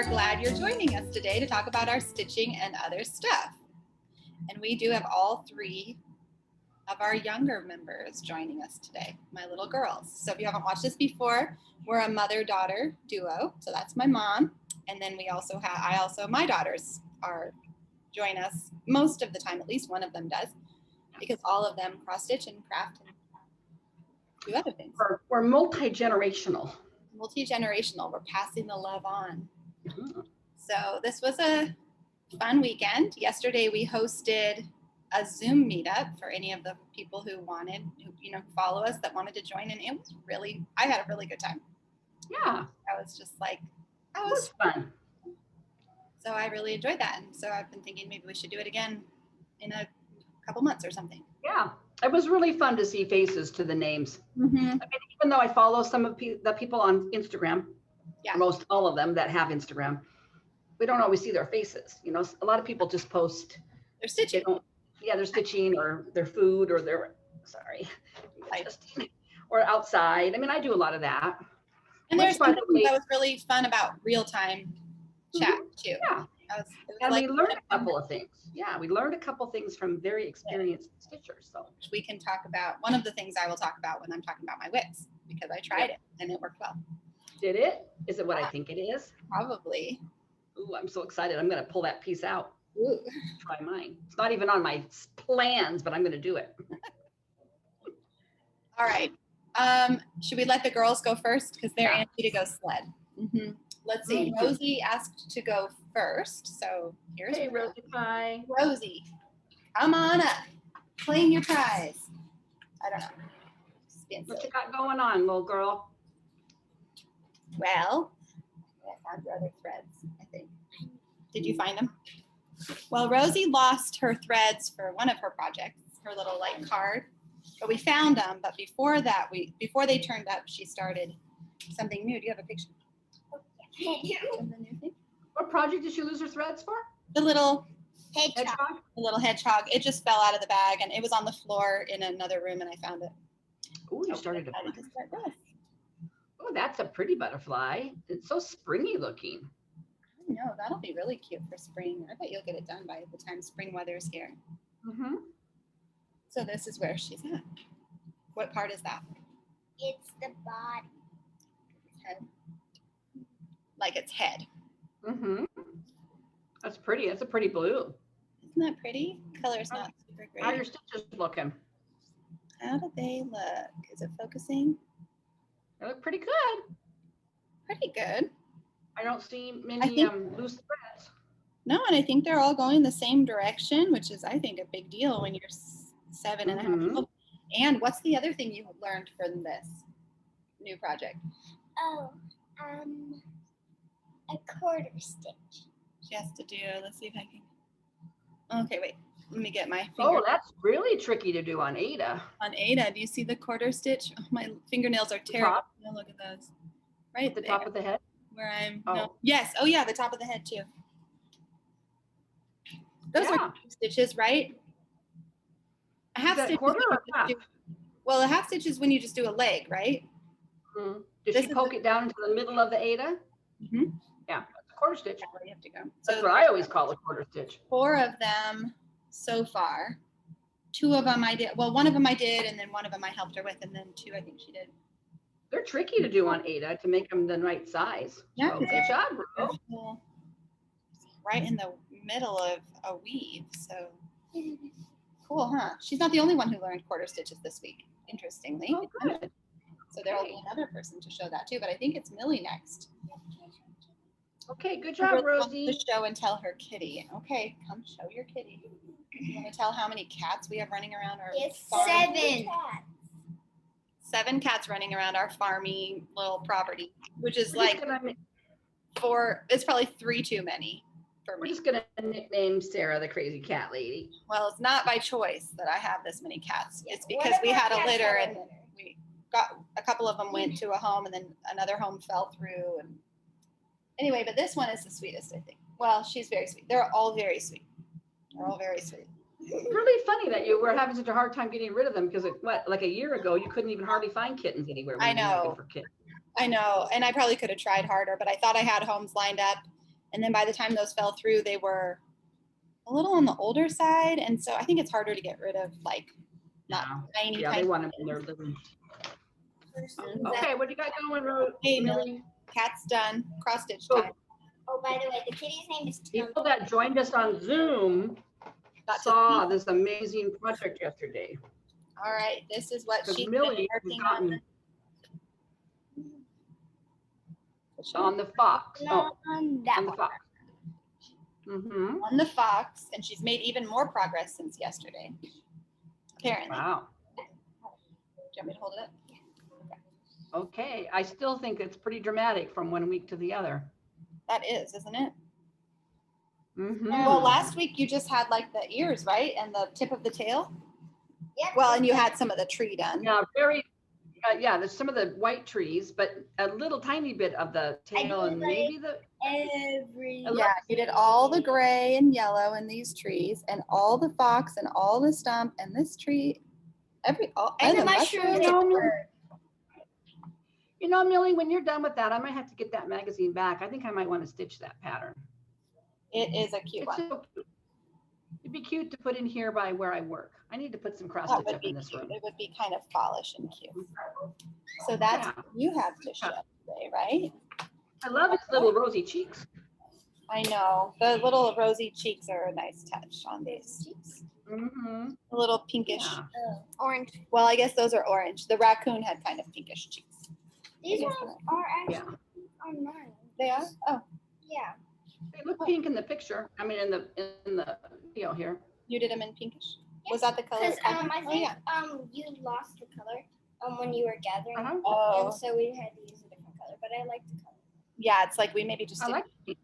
we're glad you're joining us today to talk about our stitching and other stuff. And we do have all three of our younger members joining us today, my little girls. So if you haven't watched this before, we're a mother-daughter duo. So that's my mom. And then we also have, my daughters join us most of the time, at least one of them does, because all of them cross-stitch and craft and do other things. We're multi-generational. Multi-generational, we're passing the love on. Mm-hmm. So this was a fun weekend. Yesterday we hosted a Zoom meetup for any of the people who wanted, follow us, that wanted to join, and it was I had a really good time. Yeah. I was just like, that was fun. So I really enjoyed that. And so I've been thinking maybe we should do it again in a couple months or something. Yeah. It was really fun to see faces to the names. Mm-hmm. I mean, even though I follow some of the people on Instagram, most all of them that have Instagram, we don't always see their faces. You know, a lot of people just post their stitching. They're stitching or their food or or outside. I mean, I do a lot of that. And there's something that was really fun about real-time chat too. Yeah. And we learned a couple of things. Yeah, we learned a couple of things from very experienced stitchers. So we can talk about one of the things I will talk about when I'm talking about my WIPs, because I tried it and it worked well. Did it? Is it what I think it is? Probably. Ooh, I'm so excited. I'm going to pull that piece out. Ooh. Try mine. It's not even on my plans, but I'm going to do it. All right. Should we let the girls go first? Because they're antsy to go sled. Mm-hmm. Let's see. Mm-hmm. Rosie asked to go first. So here's Rosie Pie. Rosie, come on up. Claim your prize. I don't know. What you got going on, little girl? Well, I found your other threads, I think. Did you find them? Well, Rosie lost her threads for one of her projects, her little card, but we found them. But before they turned up, she started something new. Do you have a picture? What project did she lose her threads for? The little hedgehog. The little hedgehog. It just fell out of the bag, and it was on the floor in another room, and I found it. Oh, you started to find it. Oh, that's a pretty butterfly. It's so springy looking. I know, that'll be really cute for spring. I bet you'll get it done by the time spring weather is here. Mm-hmm. So this is where she's at. What part is that? It's the body. Head. Like its head. Mm-hmm. That's pretty. That's a pretty blue. Isn't that pretty? Color's not super great. How are your stitches looking? How do they look? Is it focusing? They look pretty good. Pretty good. I don't see many loose threads. No, and I think they're all going the same direction, which is, I think, a big deal when you're 7 and a half years old. And what's the other thing you learned from this new project? Oh, a quarter stitch. She has to do, let's see if I can. Okay, wait. Let me get my finger. Oh, that's really tricky to do on Ada. On Ada, do you see the quarter stitch? Oh, my fingernails are terrible. Oh, look at those. Right at the top of the head? Where I'm, no. Yes. Oh, yeah, the top of the head, too. Those are stitches, right? A half stitch. Well, a half stitch is when you just do a leg, right? Mm-hmm. Did she poke it down into the middle of the Ada? Mm-hmm. Yeah, that's a quarter stitch. That's where you have to go. That's what I always call a quarter stitch. 4 of them so far. 2 of them I did. Well, one of them I did, and then one of them I helped her with, and then 2 I think she did. They're tricky to do on Ada to make them the right size. Yeah. So, good job, bro. Right in the middle of a weave. So cool, huh? She's not the only one who learned quarter stitches this week, interestingly. Oh, good. So there will be another person to show that too, but I think it's Millie next. Okay, good job, Rosie. To show and tell her kitty. Okay, come show your kitty. You want to tell how many cats we have running around our farm? 7. 7 cats running around our farmy little property, which is like 4. It's probably 3 too many for me. We're just gonna nickname Sarah the crazy cat lady. Well, it's not by choice that I have this many cats. It's because we had a litter and we got a couple of them went to a home and then another home fell through. And anyway, but this one is the sweetest, I think. Well, she's very sweet. They're all very sweet. They're all very sweet. Really funny that you were having such a hard time getting rid of them because like a year ago you couldn't even hardly find kittens anywhere. I know. For kittens. I know, and I probably could have tried harder, but I thought I had homes lined up, And then by the time those fell through, they were a little on the older side. And so I think it's harder to get rid of like not tiny, Yeah, tiny. they want them in their living. Okay, what do you got going, Hey, Millie? Cat's done. Cross stitch So, time. Oh, by the way, the kitty's name is people that joined us on Zoom saw this amazing project yesterday. All right, this is what she's been Millie has working gotten on. On the fox. Oh, on that on the one. fox. Mm-hmm. On the fox, and she's made even more progress since yesterday. Apparently. Wow. Do you want me to hold it up? Okay, I still think it's pretty dramatic from one week to the other. That is, isn't it? Mm-hmm. Well, last week you just had like the ears, right? And the tip of the tail? Yep. Well, and you had some of the tree done. Yeah, yeah, there's some of the white trees, but a little tiny bit of the tail and maybe the Yeah, you did all the gray and yellow in these trees, and all the fox and all the stump and this tree, and the mushroom. You know, Millie, when you're done with that, I might have to get that magazine back. I think I might want to stitch that pattern. It is a cute It's one. so cute. It'd be cute to put in here by where I work. I need to put some cross That stitch would up be in this cute. room. It would be kind of fallish and cute. So that's what you have to show today, right? I love its little rosy cheeks. I know. The little rosy cheeks are a nice touch on these. Mm-hmm. A little pinkish. Yeah. Orange. Well, I guess those are orange. The raccoon had kind of pinkish cheeks. These ones are actually Yeah. on mine. They are? Oh, Yeah. They look pink in the picture. I mean, in the video here. you did them in pinkish? Was that the color? Because I think Oh, yeah. you lost the color when you were gathering, Oh, and so we had to use a different color. But I like the color. yeah. It's like we maybe just I like it.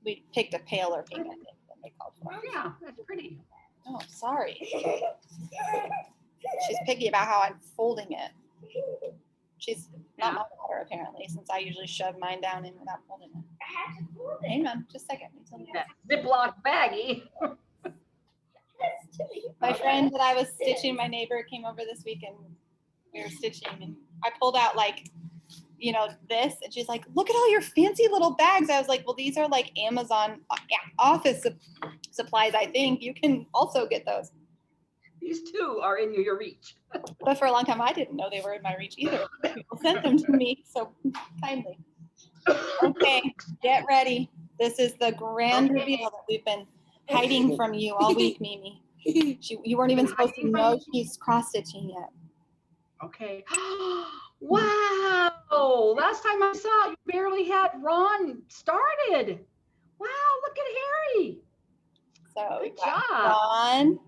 we picked a paler pink, I think, than they called for. Yeah, that's pretty. Oh, sorry. She's picky about how I'm folding it. She's not my daughter, apparently, since I usually shove mine down in without folding it. I have to fold it. Hang on, just a second. Let me tell you. That Ziploc baggie. My friend that I was stitching, my neighbor came over this week and we were stitching, and I pulled out like, you know, this, and she's like, look at all your fancy little bags. I was like, well, these are like Amazon office supplies. I think you can also get those. These two are in your reach. But for a long time, I didn't know they were in my reach either. People sent them to me so kindly. Okay, get ready. This is the grand reveal that we've been hiding from you all week, Mimi. You weren't even supposed to know she's cross-stitching yet. Okay. Wow. Last time I saw it, you barely had Ron started. Wow, look at Harry. So Good job. Ron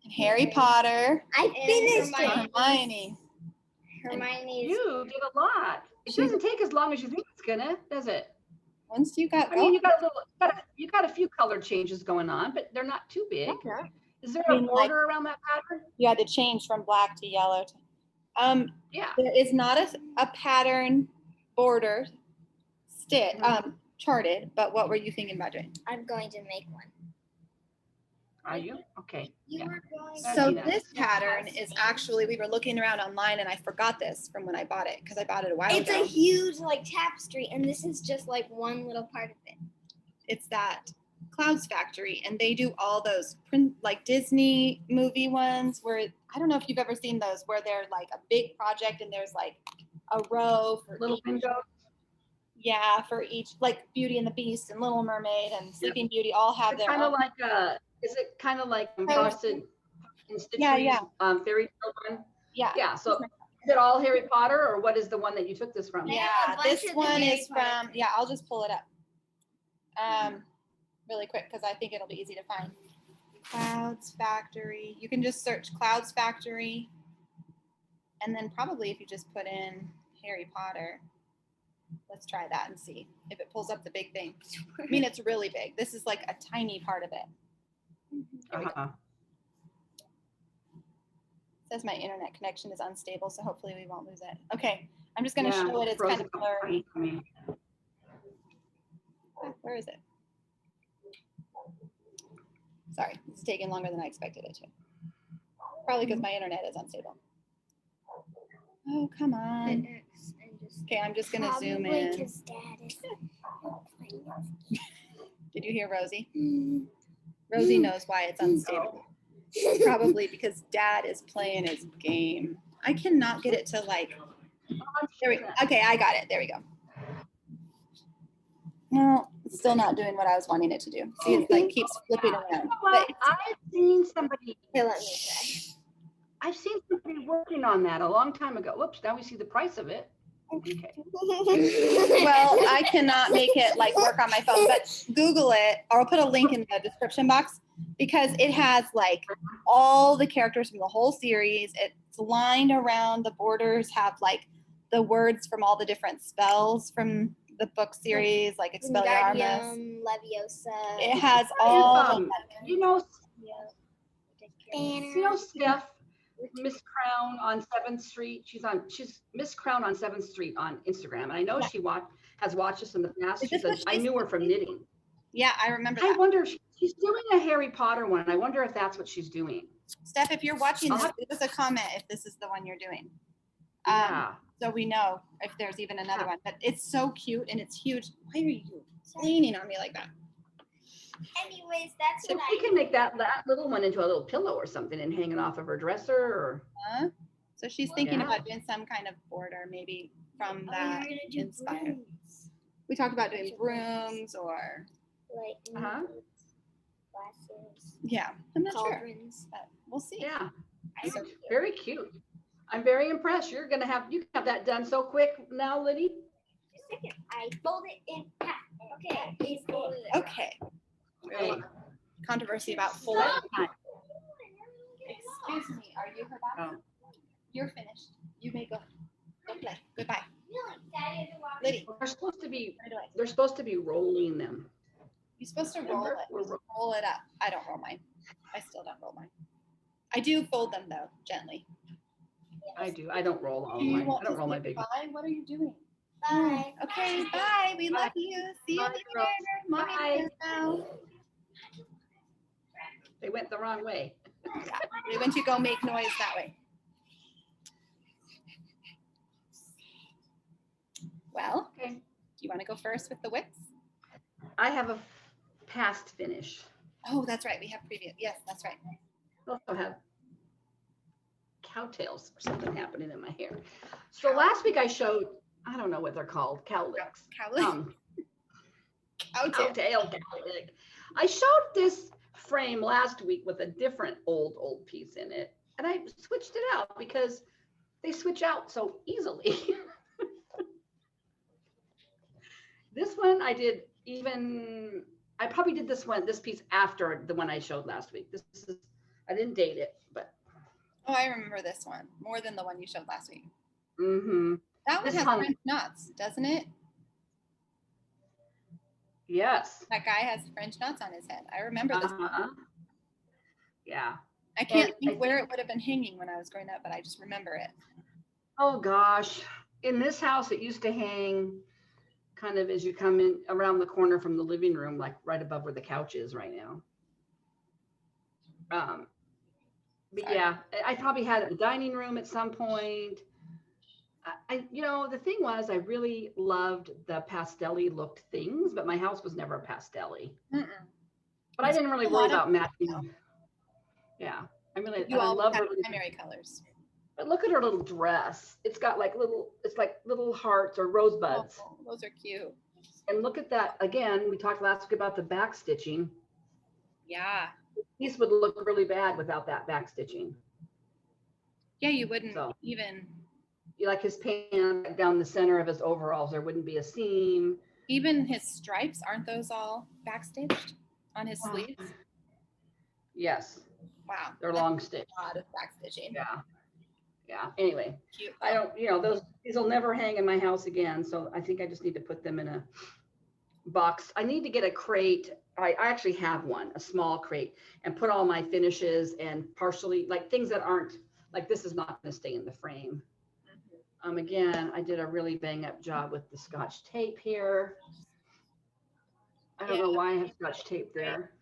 and Harry Potter. I finished it. Hermione. Hermione's. You did a lot. It doesn't take as long as you think it's gonna, does it? Once you got I mean, you got a few color changes going on, but they're not too big. Is there a border around that pattern? You had to change from black to yellow. Yeah. There is not a pattern border charted, but what were you thinking about doing? I'm going to make one. Are you? Okay. You Yeah. were going So to. this pattern is actually, we were looking around online and I forgot this from when I bought it, because I bought it a while It's ago. a huge like tapestry, and this is just like one little part of it. It's that Clouds Factory, and they do all those like Disney movie ones where, I don't know if you've ever seen those, where they're like a big project and there's like a row for Little each. window. Yeah, for each, like Beauty and the Beast and Little Mermaid and Sleeping Beauty all have their Kind own. of like is it kind of like Frosted and Yeah, fairy tale one? Yeah. Yeah. So is it all Harry Potter, or what is the one that you took this from? Yeah. Yeah, a this bunch of the one Harry is Potter from, yeah, I'll just pull it up really quick because I think it'll be easy to find. Clouds Factory. You can just search Clouds Factory. And then probably if you just put in Harry Potter, let's try that and see if it pulls up the big thing. I mean, it's really big. This is like a tiny part of it. Here we go. Uh-huh. It says my internet connection is unstable, so hopefully we won't lose it. Okay, I'm just going to show it. It's kind of blurry. Where is it? Sorry, this is taking longer than I expected it to. Probably because my internet is unstable. Oh, come on. Okay, I'm just going to zoom in. Because Dad is. You hear Rosie? Rosie knows why it's unstable. Probably because Dad is playing his game. I cannot get it to like. Okay, I got it. There we go. Well, it's still not doing what I was wanting it to do. See, it like keeps flipping around. Well, I've seen somebody. Here, let me try. I've seen somebody working on that a long time ago. Whoops! Now we see the price of it. Okay. Well, I cannot make it like work on my phone, but Google it, or I'll put a link in the description box because it has like all the characters from the whole series. It's lined around. The borders have like the words from all the different spells from the book series, like Expelliarmus. Leviosa. It has all. You know, Banner. Steph, Miss Crown on 7th Street. She's Miss Crown on 7th Street on Instagram. And I know she has watched us in the past. She said, I knew her from knitting. Yeah, I remember that. I wonder if she's doing a Harry Potter one. I wonder if that's what she's doing. Steph, if you're watching this, leave us a comment if this is the one you're doing. Yeah. So we know if there's even another one. But it's so cute and it's huge. Why are you leaning on me like that? Anyways, that's If we can make that little one into a little pillow or something and hang it off of her dresser or. So she's thinking about doing some kind of border, maybe from that inspired. We talked about doing brooms or like glasses. Yeah, I'm not sure. But we'll see. Yeah, very cute. I'm very impressed. You can have that done so quick now, Liddy. Just a second. I fold it in half. Okay. Please fold it. Okay. Controversy about folding time. Excuse me, are you her boss? Oh. You're finished. You may go play. Goodbye. Liddy. They're supposed to be rolling them. You're supposed to roll it. Roll it up. I don't roll mine. I still don't roll mine. I do fold them though, gently. I do. I don't roll all mine. I don't roll my big. Bye. What are you doing? Bye. Okay, bye. We love you. See you later. Mommy now. They went the wrong way. Yeah, they went to go make noise that way. Well, okay. Do you want to go first with the wicks? I have a past finish. Oh, that's right. We have previous. Yes, that's right. I also have cowtails or something happening in my hair. So last week I showed, I don't know what they're called, cowlicks. Cowtail. I showed this frame last week with a different old piece in it, and I switched it out because they switch out so easily. This one I did I probably did this piece after the one I showed last week. I didn't date it, but. Oh, I remember this one more than the one you showed last week. Mm-hmm. That one has French knots, doesn't it? Yes. That guy has French knots on his head. I remember this one. Yeah. I can't think where it would have been hanging when I was growing up, but I just remember it. Oh gosh. In this house, it used to hang kind of as you come in around the corner from the living room, like right above where the couch is right now. But yeah, I probably had it in the dining room at some point. The thing was, I really loved the pastel-y looked things, but my house was never pastel-y. But I didn't really worry about matching. Yeah, I love her primary colors. But look at her little dress. It's got like little hearts or rosebuds. Oh, those are cute. And look at that. Again, we talked last week about the back stitching. Yeah. These would look really bad without that back stitching. Yeah, you wouldn't even. Like his pants down the center of his overalls, there wouldn't be a seam. Even his stripes, aren't those all backstitched on his sleeves? Yes. Wow. They're long stitched. A lot of backstitching. Yeah. Yeah. Anyway, cute. I don't, these will never hang in my house again. So I think I just need to put them in a box. I need to get a crate. I actually have one, a small crate, and put all my finishes and partially like things that aren't like this is not going to stay in the frame. Again, I did a really bang up job with the Scotch tape here. I don't know why I have Scotch tape there.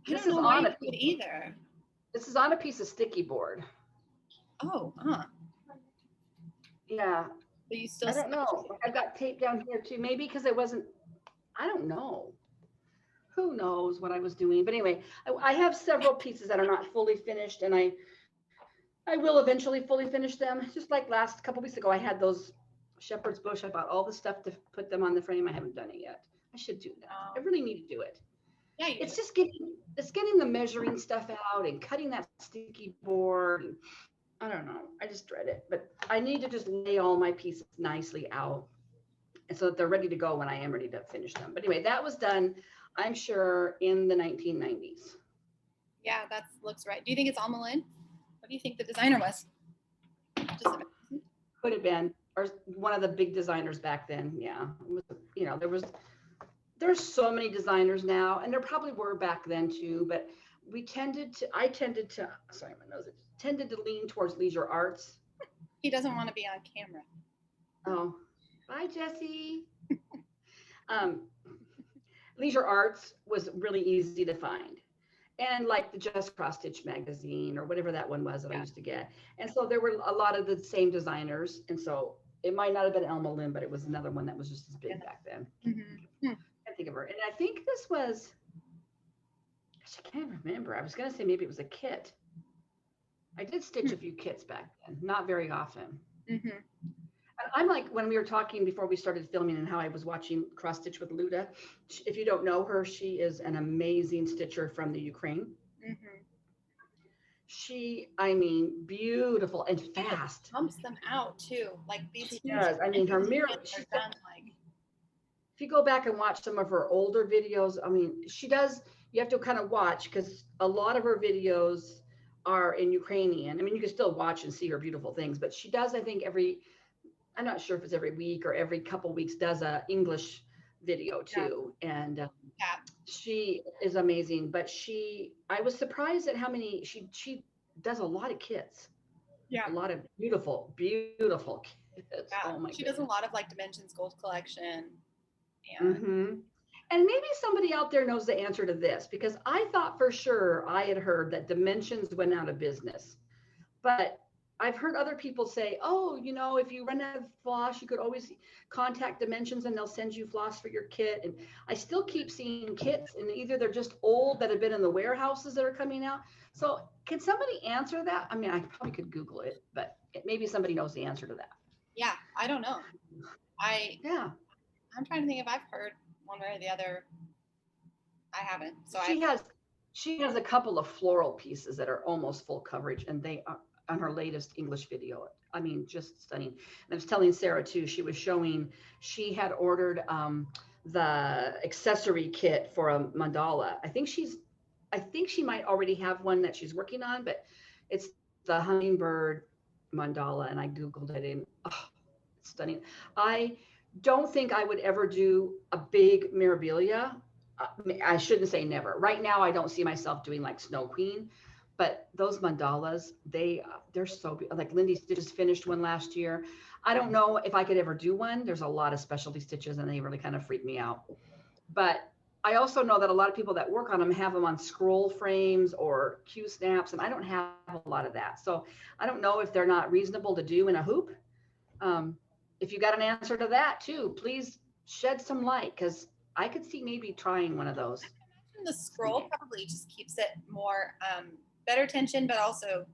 This is on it either. This is on a piece of sticky board. Oh, yeah. But you still. I don't know. I've got tape down here too. Maybe because it wasn't. I don't know. Who knows what I was doing? But anyway, I have several pieces that are not fully finished, and I will eventually fully finish them. Just like last couple weeks ago, I had those shepherd's bush. I bought all the stuff to put them on the frame. I haven't done it yet. I should do that. I really need to do it. Yeah, It's just getting the measuring stuff out and cutting that sticky board. And I don't know. I just dread it. But I need to just lay all my pieces nicely out, and so that they're ready to go when I am ready to finish them. But anyway, that was done, I'm sure, in the 1990s. Yeah, that looks right. Do you think it's Almalin? What do you think the designer was? Could have been, or one of the big designers back then. Yeah, it was, you know, there's so many designers now, and there probably were back then too. But I tended to lean towards leisure arts. He doesn't want to be on camera. Oh, bye, Jesse. Leisure arts was really easy to find. And like the Just Cross Stitch magazine or whatever that one was that I used to get. And so there were a lot of the same designers. And so it might not have been Elma Lynn, but it was another one that was just as big back then. I think of her. And I think this was, I can't remember. I was going to say maybe it was a kit. I did stitch a few kits back then, not very often. I'm like, when we were talking before we started filming and how I was watching Cross Stitch with Luda, if you don't know her, she is an amazing stitcher from the Ukraine. She, I mean, beautiful and fast. Pumps them out too. Like these. She does. I mean, her mirror. She's done, like, if you go back and watch some of her older videos, I mean, she does. You have to kind of watch because a lot of her videos are in Ukrainian. I mean, you can still watch and see her beautiful things, but she does, I think, I'm not sure if it's every week or every couple weeks, does a English video too. And she is amazing, but I was surprised at how many, she does a lot of kits. A lot of beautiful kits. Oh my She does a lot of like Dimensions Gold Collection. And maybe somebody out there knows the answer to this, because I thought for sure I had heard that Dimensions went out of business, but I've heard other people say, oh, you know, if you run out of floss, you could always contact Dimensions and they'll send you floss for your kit. And I still keep seeing kits, and either they're just old that have been in the warehouses that are coming out. So can somebody answer that? I mean, I probably could Google it, but maybe somebody knows the answer to that. Yeah, I don't know. I'm trying to think if I've heard one way or the other. I haven't. So she has a couple of floral pieces that are almost full coverage, and they are on her latest English video. I mean, just stunning. And I was telling Sarah too, she was showing, she had ordered the accessory kit for a mandala. I think she might already have one that she's working on, but it's the Hummingbird Mandala, and I Googled it, and it's stunning. I don't think I would ever do a big Mirabilia. I shouldn't say never. Right now, I don't see myself doing like Snow Queen, but those mandalas, they're so beautiful. Like Lindy just finished one last year. I don't know if I could ever do one. There's a lot of specialty stitches, and they really kind of freak me out. But I also know that a lot of people that work on them have them on scroll frames or Q snaps, and I don't have a lot of that. So I don't know if they're not reasonable to do in a hoop. If you got an answer to that too, please shed some light, because I could see maybe trying one of those. The scroll probably just keeps it more better tension, but also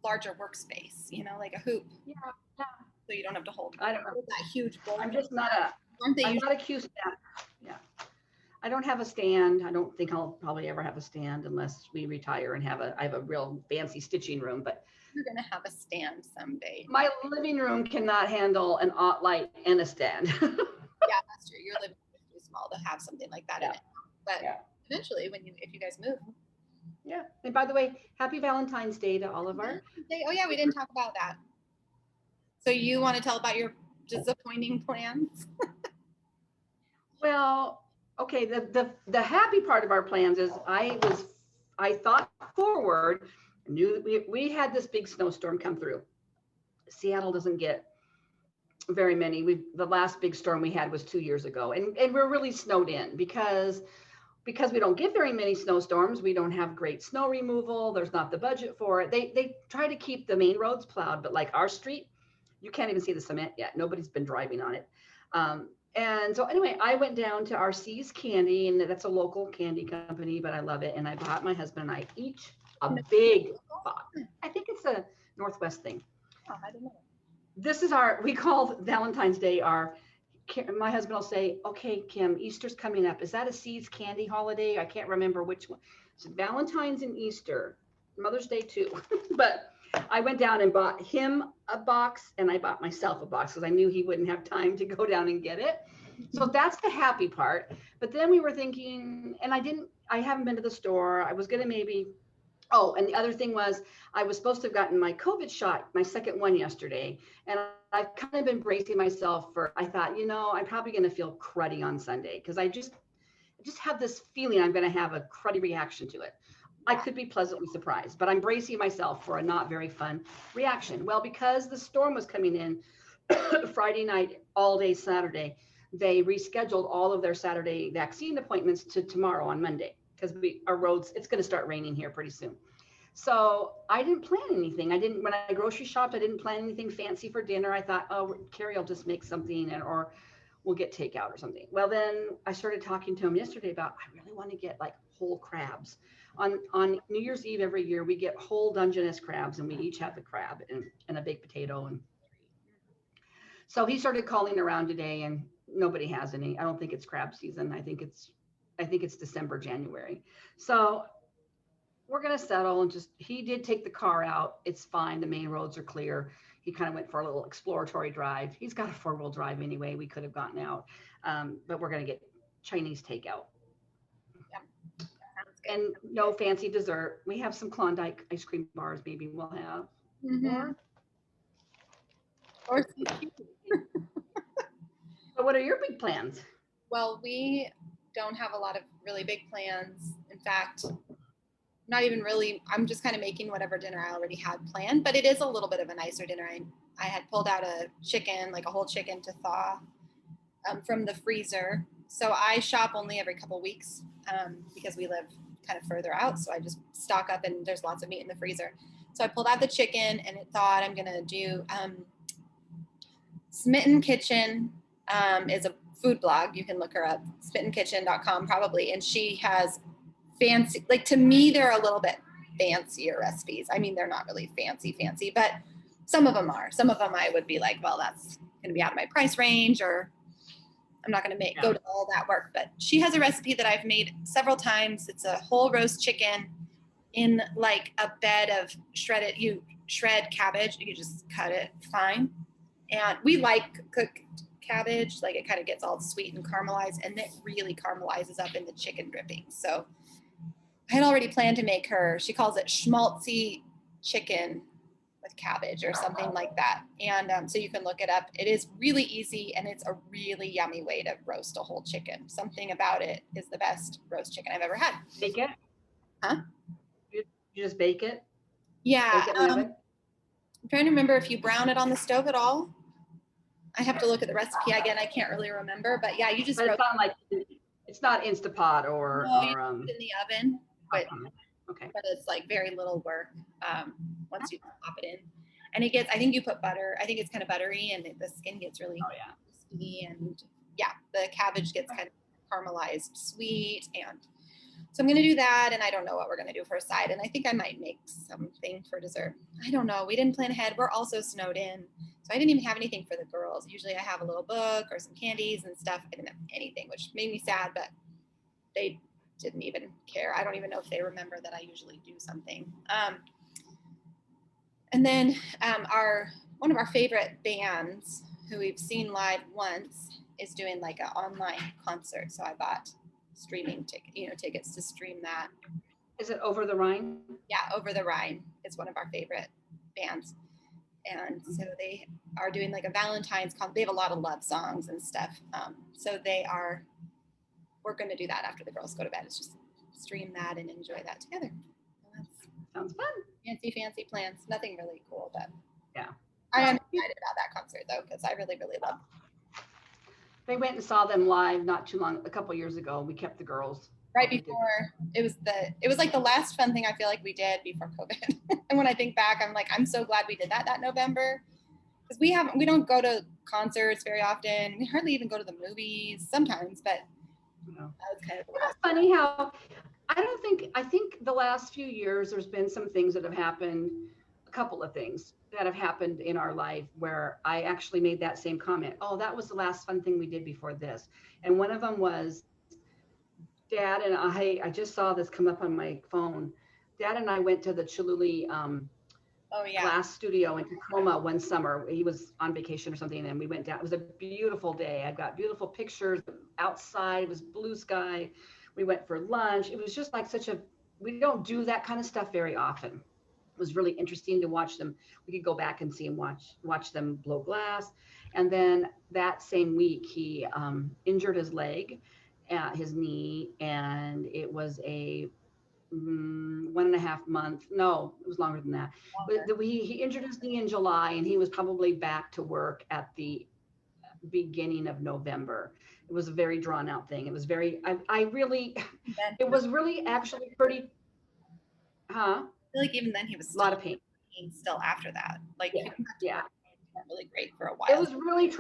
larger workspace, you know, like a hoop. Yeah. So you don't have to hold. I don't know. That huge bowl. I'm just not a Q snap. Yeah. I don't have a stand. I don't think I'll probably ever have a stand unless we retire and I have a real fancy stitching room, but you're going to have a stand someday. My living room cannot handle an aught light and a stand. Yeah, that's true. Your living room is too small to have something like that in it. But eventually, if you guys move. Yeah. And by the way, happy Valentine's Day to all of our. Oh yeah, we didn't talk about that. So you want to tell about your disappointing plans? Well, okay. The happy part of our plans is I thought forward. Knew that we had this big snowstorm come through. Seattle doesn't get very many. The last big storm we had was 2 years ago, and we're really snowed in because we don't get very many snowstorms. We don't have great snow removal. There's not the budget for it. They try to keep the main roads plowed, but like our street, You can't even see the cement yet. Nobody's been driving on it. And so anyway, I went down to our C's Candy, and that's a local candy company, but I love it. And I bought my husband and I each a big box. I think it's a Northwest thing. Oh, I don't know. This is we call Valentine's Day my husband will say, okay, Kim, Easter's coming up. Is that a C's Candy holiday? I can't remember which one. It's Valentine's and Easter, Mother's Day too. But I went down and bought him a box, and I bought myself a box because I knew he wouldn't have time to go down and get it. So that's the happy part. But then we were thinking, and I haven't been to the store. I was going to maybe, and the other thing was I was supposed to have gotten my COVID shot, my second one yesterday. And I've kind of been bracing myself I thought, I'm probably going to feel cruddy on Sunday because I just have this feeling I'm going to have a cruddy reaction to it. I could be pleasantly surprised, but I'm bracing myself for a not very fun reaction. Well, because the storm was coming in Friday night, all day Saturday, they rescheduled all of their Saturday vaccine appointments to tomorrow on Monday because our roads, it's going to start raining here pretty soon. So I didn't plan anything. When I grocery shopped, I didn't plan anything fancy for dinner. I thought, Carrie will just make something or we'll get takeout or something. Well, then I started talking to him yesterday about, I really want to get like whole crabs. On New Year's Eve every year, we get whole Dungeness crabs, and we each have the crab and a baked potato. And so he started calling around today, and nobody has any. I don't think it's crab season. I think it's December, January. So we're gonna settle and he did take the car out. It's fine. The main roads are clear. He kind of went for a little exploratory drive. He's got a 4-wheel drive anyway. We could have gotten out, but we're gonna get Chinese takeout. And no fancy dessert. We have some Klondike ice cream bars. Maybe we'll have. Mm-hmm. Or So what are your big plans? Well, we don't have a lot of really big plans. In fact, not even really. I'm just kind of making whatever dinner I already had planned, but it is a little bit of a nicer dinner. I had pulled out a chicken, like a whole chicken to thaw from the freezer. So I shop only every couple weeks because we live kind of further out. So I just stock up and there's lots of meat in the freezer. So I pulled out the chicken and it thawed. I'm going to do Smitten Kitchen is a food blog. You can look her up, smittenkitchen.com probably. And she has fancy, like to me, they're a little bit fancier recipes. I mean, they're not really fancy, but some of them are. Some of them I would be like, well, that's going to be out of my price range, or I'm not going to go to all that work. But she has a recipe that I've made several times. It's a whole roast chicken in like a bed of you shred cabbage. You just cut it fine. And we like cooked cabbage, like it kind of gets all sweet and caramelized, and it really caramelizes up in the chicken dripping. So I had already planned to make her, she calls it schmaltzy chicken with cabbage or something like that. And so you can look it up. It is really easy, and it's a really yummy way to roast a whole chicken. Something about it is the best roast chicken I've ever had. Bake it? Huh? You just bake it? Yeah. Bake it in the oven? I'm trying to remember if you brown it on the stove at all. I have to look at the recipe again. I can't really remember, but yeah, you just. But it's not Instapot or. No, you put it in the oven, but okay. But it's like very little work once you pop it in, and it gets. I think you put butter. I think it's kind of buttery, and the skin gets really crispy, and yeah, the cabbage gets kind of caramelized, sweet, and so I'm gonna do that. And I don't know what we're gonna do for a side, and I think I might make something for dessert. I don't know. We didn't plan ahead. We're also snowed in. So I didn't even have anything for the girls. Usually I have a little book or some candies and stuff. I didn't have anything, which made me sad, but they didn't even care. I don't even know if they remember that I usually do something. And then one of our favorite bands who we've seen live once is doing like an online concert. So I bought streaming tickets to stream that. Is it Over the Rhine? Yeah, Over the Rhine is one of our favorite bands. And so they are doing like a Valentine's they have a lot of love songs and stuff. So we're going to do that after the girls go to bed. It's just stream that and enjoy that together. Sounds fun. Fancy plans. Nothing really cool, but yeah. I am excited about that concert though, because I really, really love it. They went and saw them live a couple years ago. We kept the girls. Right before it was like the last fun thing I feel like we did before COVID. And when I think back, I'm like, I'm so glad we did that November. because we don't go to concerts very often. We hardly even go to the movies sometimes, but that was kind of It's funny how I think the last few years there's been some things that have happened, a couple of things that have happened in our life where I actually made that same comment. Oh, that was the last fun thing we did before this. And one of them was Dad and I just saw this come up on my phone. Dad and I went to the Cholula glass studio in Tacoma one summer. He was on vacation or something, and we went down. It was a beautiful day. I've got beautiful pictures outside. It was blue sky. We went for lunch. It was just like we don't do that kind of stuff very often. It was really interesting to watch them. We could go back and see and watch them blow glass. And then that same week, he injured his leg, his knee, and it was a 1.5 month. No, it was longer than that. But he injured his knee in July, and he was probably back to work at the beginning of November. It was a very drawn out thing. It was very, it was really actually pretty, I feel like even then he was a lot of pain still after that. Like, yeah. Really great for a while. It was really,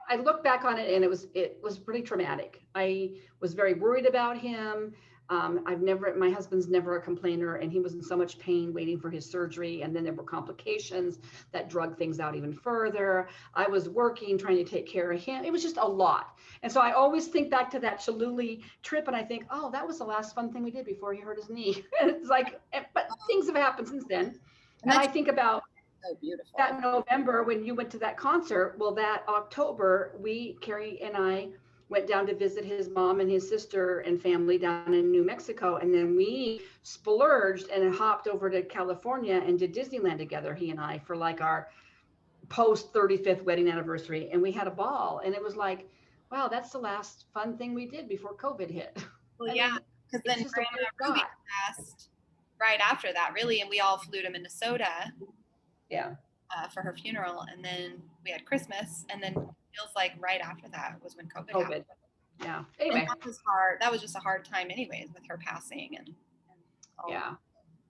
I look back on it and it was pretty traumatic. I was very worried about him. My husband's never a complainer, and he was in so much pain waiting for his surgery. And then there were complications that drug things out even further. I was working, trying to take care of him. It was just a lot. And so I always think back to that Cholula trip and I think, oh, that was the last fun thing we did before he hurt his knee. And it's like, but things have happened since then. And I think about so beautiful. That November when you went to that concert. Well, that October, Carrie and I went down to visit his mom and his sister and family down in New Mexico. And then we splurged and hopped over to California and did Disneyland together, he and I, for like our post 35th wedding anniversary. And we had a ball. And it was like, wow, that's the last fun thing we did before COVID hit. Well, yeah, because then Ruby passed right after that, really. And we all flew to Minnesota. Yeah. For her funeral. And then we had Christmas. And then feels like right after that was when COVID happened. Yeah. Anyway, and that was hard. That was just a hard time anyways with her passing and yeah.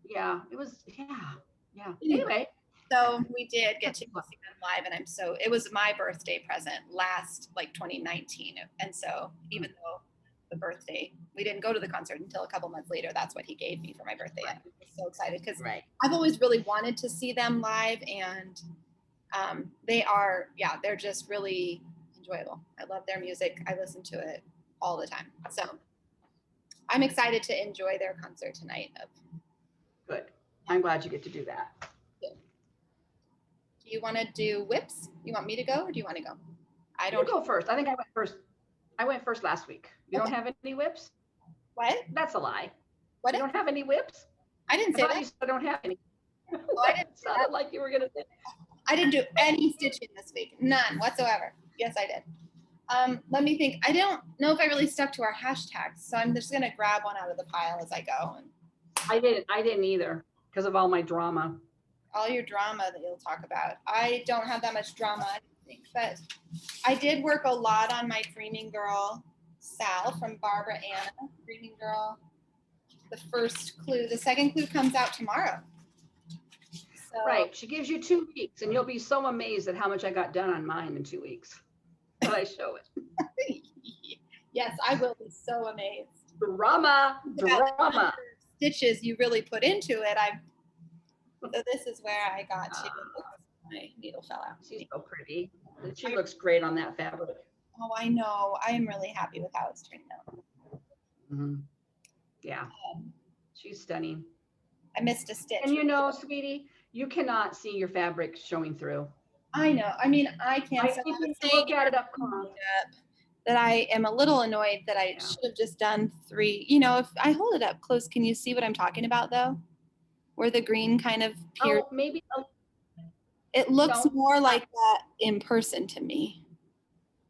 Yeah. It was, yeah. Anyway. So we did get to see them live, and it was my birthday present last, like 2019. And so even though the birthday, we didn't go to the concert until a couple months later, that's what he gave me for my birthday. And I was so excited because I've always really wanted to see them live, and they're just really enjoyable. I love their music. I listen to it all the time. So I'm excited to enjoy their concert tonight. Good. I'm glad you get to do that. Do you want to do whips? You want me to go, or do you want to go? I don't. You go first. I think I went first. I went first last week. You don't have any whips? What? That's a lie. What? You don't have any whips? I didn't say that. You don't have any. Well, I didn't say that. Like you were gonna say. I didn't do any stitching this week. None whatsoever. Yes, I did. Let me think. I don't know if I really stuck to our hashtags, so I'm just gonna grab one out of the pile as I go. I didn't either because of all my drama. All your drama that you'll talk about. I don't have that much drama, I think, but I did work a lot on my Dreaming Girl SAL from Barbara Anna. Dreaming Girl. The first clue. The second clue comes out tomorrow. So, right. She gives you 2 weeks, and you'll be so amazed at how much I got done on mine in 2 weeks. But I show it. Yes, I will be so amazed. Drama. Stitches you really put into it. So this is where I got to. My needle fell out. She's so pretty. She looks great on that fabric. Oh, I know. I am really happy with how it's turned out. Mm-hmm. Yeah. She's stunning. I missed a stitch. And you know, sweetie, you cannot see your fabric showing through. I know. I mean, I can't. Look at it up close. That I am a little annoyed that I should have just done 3. You know, if I hold it up close, can you see what I'm talking about though? Where the green kind of appeared. Oh, maybe. It looks more like that in person to me.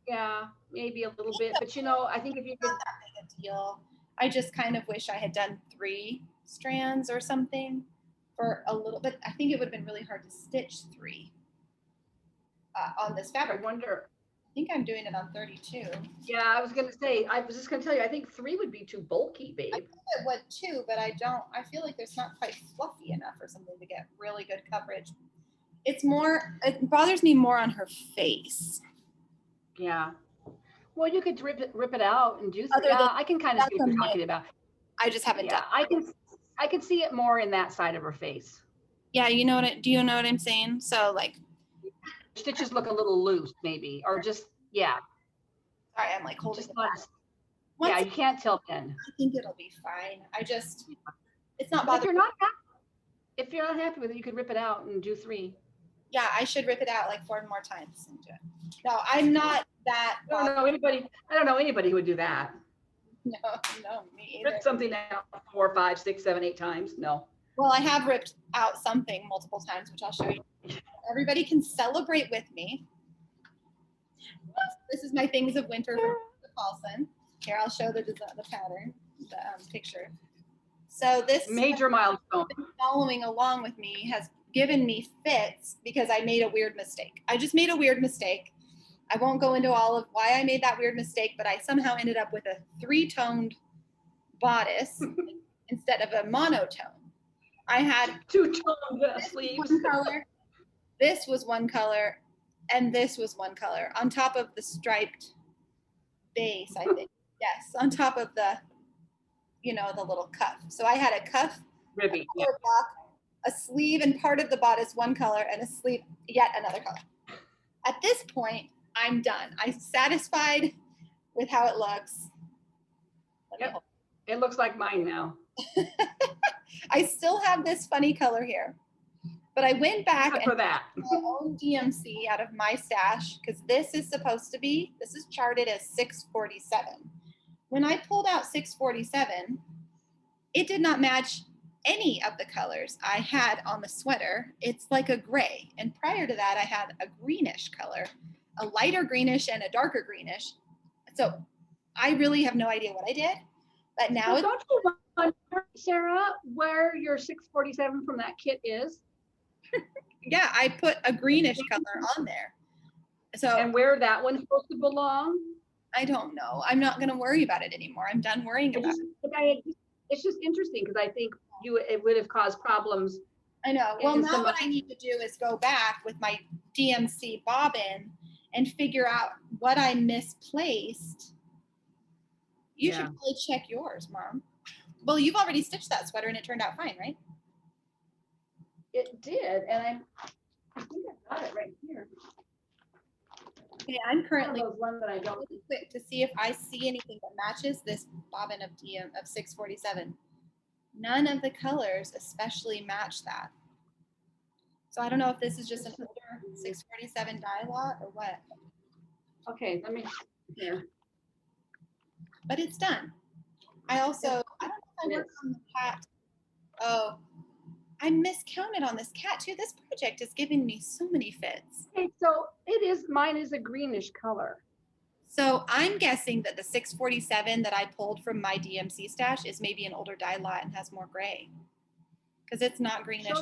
Yeah, maybe a little bit. But you know, I think if you could. Not that big a deal. I just kind of wish I had done 3 strands or something for a little bit. I think it would have been really hard to stitch 3 on this fabric. I wonder. I think I'm doing it on 32. Yeah, I was going to say, I was just going to tell you, I think 3 would be too bulky, babe. I think it would too, but I feel like there's not quite fluffy enough or something to get really good coverage. It's more, it bothers me more on her face. Yeah. Well, you could rip it out and do. Other than I can kind of see what that's you're a talking about. I just haven't Yeah, done. I can see it more in that side of her face. Yeah, you know what? Do you know what I'm saying? So like, Stitches look a little loose, maybe, or just yeah, sorry, I'm like holding just it not. back. Yeah, Once you can't tell then. I think it'll be fine. It's not But bothering. if you're not happy with it, you could rip it out and do 3. Yeah, I should rip it out like 4 more times and do it. No, I'm not that. I don't know anybody who would do that. No, me either. Rip something out 4, 5, 6, 7, 8 times. No. Well, I have ripped out something multiple times, which I'll show you. Everybody can celebrate with me. This is my Things of Winter from Paulson. Here, I'll show the pattern, the picture. So this Major milestone. following along with me has given me fits because I made a weird mistake. I just made a weird mistake. I won't go into all of why I made that weird mistake, but I somehow ended up with a 3-toned bodice instead of a monotone. I had 2-toned sleeves. one color, this was one color, and this was one color on top of the striped base, I think. Yes, on top of the, the little cuff. So I had a cuff, Ribby. a block, a sleeve and part of the bodice one color, and a sleeve yet another color. At this point, I'm done. I'm satisfied with how it looks. Yep. It looks like mine now. I still have this funny color here, but I went back and for that. my own DMC out of my stash because this is charted as 647. When I pulled out 647, it did not match any of the colors I had on the sweater. It's like a gray. And prior to that, I had a greenish color, a lighter greenish and a darker greenish. So I really have no idea what I did. But now well, don't you wonder, Sarah, where your 647 from that kit is? Yeah, I put a greenish color on there. So and where that one's supposed to belong? I don't know. I'm not going to worry about it anymore. I'm done worrying about it. It's just interesting because I think it would have caused problems. I know. Well, now what I need to do is go back with my DMC bobbin and figure out what I misplaced. You should probably check yours, Mom. Well, you've already stitched that sweater and it turned out fine, right? It did, and I think I got it right here. Okay, I'm currently one that I don't really quick to see if I see anything that matches this bobbin of 647. None of the colors especially match that. So I don't know if this is just an older 647 dye lot or what. Okay, let me here. But it's done. I don't know if I worked on the cat. Oh, I miscounted on this cat too. This project is giving me so many fits. Okay, so mine is a greenish color. So I'm guessing that the 647 that I pulled from my DMC stash is maybe an older dye lot and has more gray. Because it's not greenish.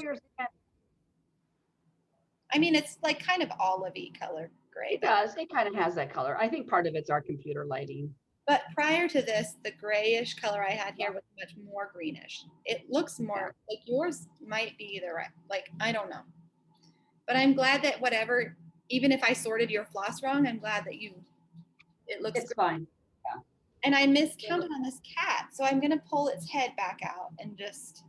I mean, it's like kind of olive-y color gray. It does. It kind of has that color. I think part of it's our computer lighting. But prior to this, the grayish color I had here was much more greenish. It looks more like yours might be like, I don't know. But I'm glad that whatever, even if I sorted your floss wrong, I'm glad that it looks it's fine. Yeah. And I miscounted on this cat. So I'm going to pull its head back out and just.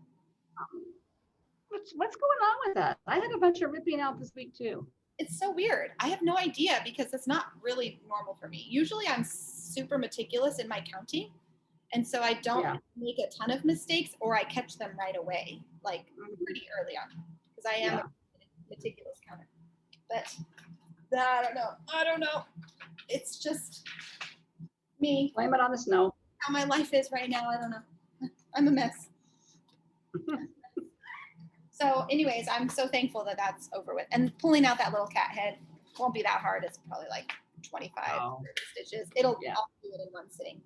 What's going on with that? I had a bunch of ripping out this week too. It's so weird. I have no idea because it's not really normal for me. Usually I'm super meticulous in my counting. And so I don't make a ton of mistakes or I catch them right away, like pretty early on because I am a meticulous counter. But I don't know. It's just me. Blame it on the snow. How my life is right now, I don't know. I'm a mess. So anyways, I'm so thankful that that's over with. And pulling out that little cat head won't be that hard. It's probably like 25 30 stitches. I'll do it in one sitting.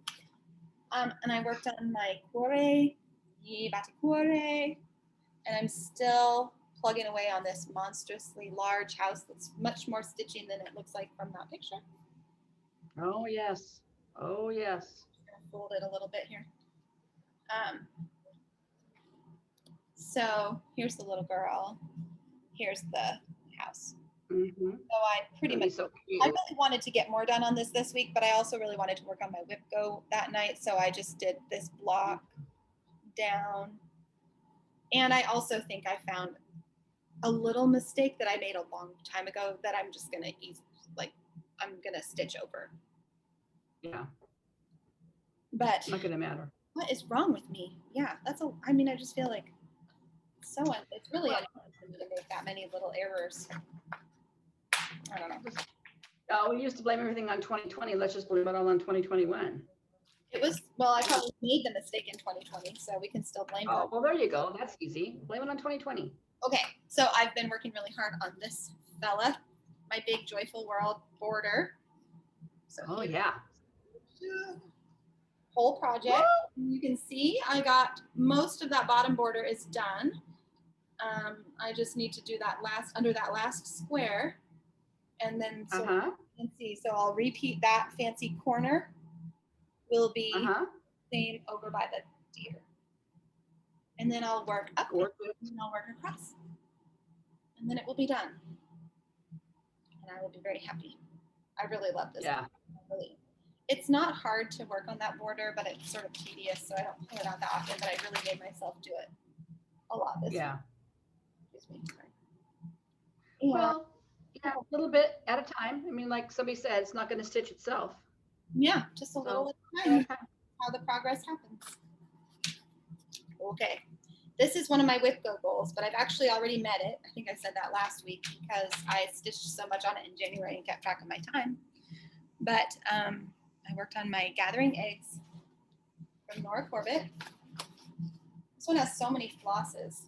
And I worked on my cuore, batikore, and I'm still plugging away on this monstrously large house that's much more stitching than it looks like from that picture. Oh, yes. Oh, yes. I'm gonna fold it a little bit here. So here's the little girl. Here's the house. Mm-hmm. So I pretty much, So I really wanted to get more done on this week, but I also really wanted to work on my WIPGO that night. So I just did this block down. And I also think I found a little mistake that I made a long time ago that I'm just going to I'm going to stitch over. Yeah. But It's not going to matter. what is wrong with me? Yeah, I just feel like it's really uncommon for me to make that many little errors. I don't know. We used to blame everything on 2020. Let's just blame it all on 2021. I probably made the mistake in 2020, so we can still blame it. Oh, well, there you go. That's easy. Blame it on 2020. Okay, so I've been working really hard on this fella, my big Joyful World border. So yeah. Whole project. You can see I got most of that bottom border is done. I just need to do that under that last square, and then you can see. So I'll repeat that fancy corner. Will be same over by the deer, and then I'll work up and I'll work across, and then it will be done, and I will be very happy. I really love this. Yeah. It's not hard to work on that border, but it's sort of tedious, so I don't pull it out that often. But I really made myself do it a lot this week. Excuse me. Sorry. Well, yeah, a little bit at a time. I mean, like somebody said, it's not going to stitch itself. Yeah, just a little at a time. How the progress happens. Okay, this is one of my WIPGO goals, but I've actually already met it. I think I said that last week because I stitched so much on it in January and kept track of my time. But I worked on my Gathering Eggs from Nora Corbett. This one has so many flosses.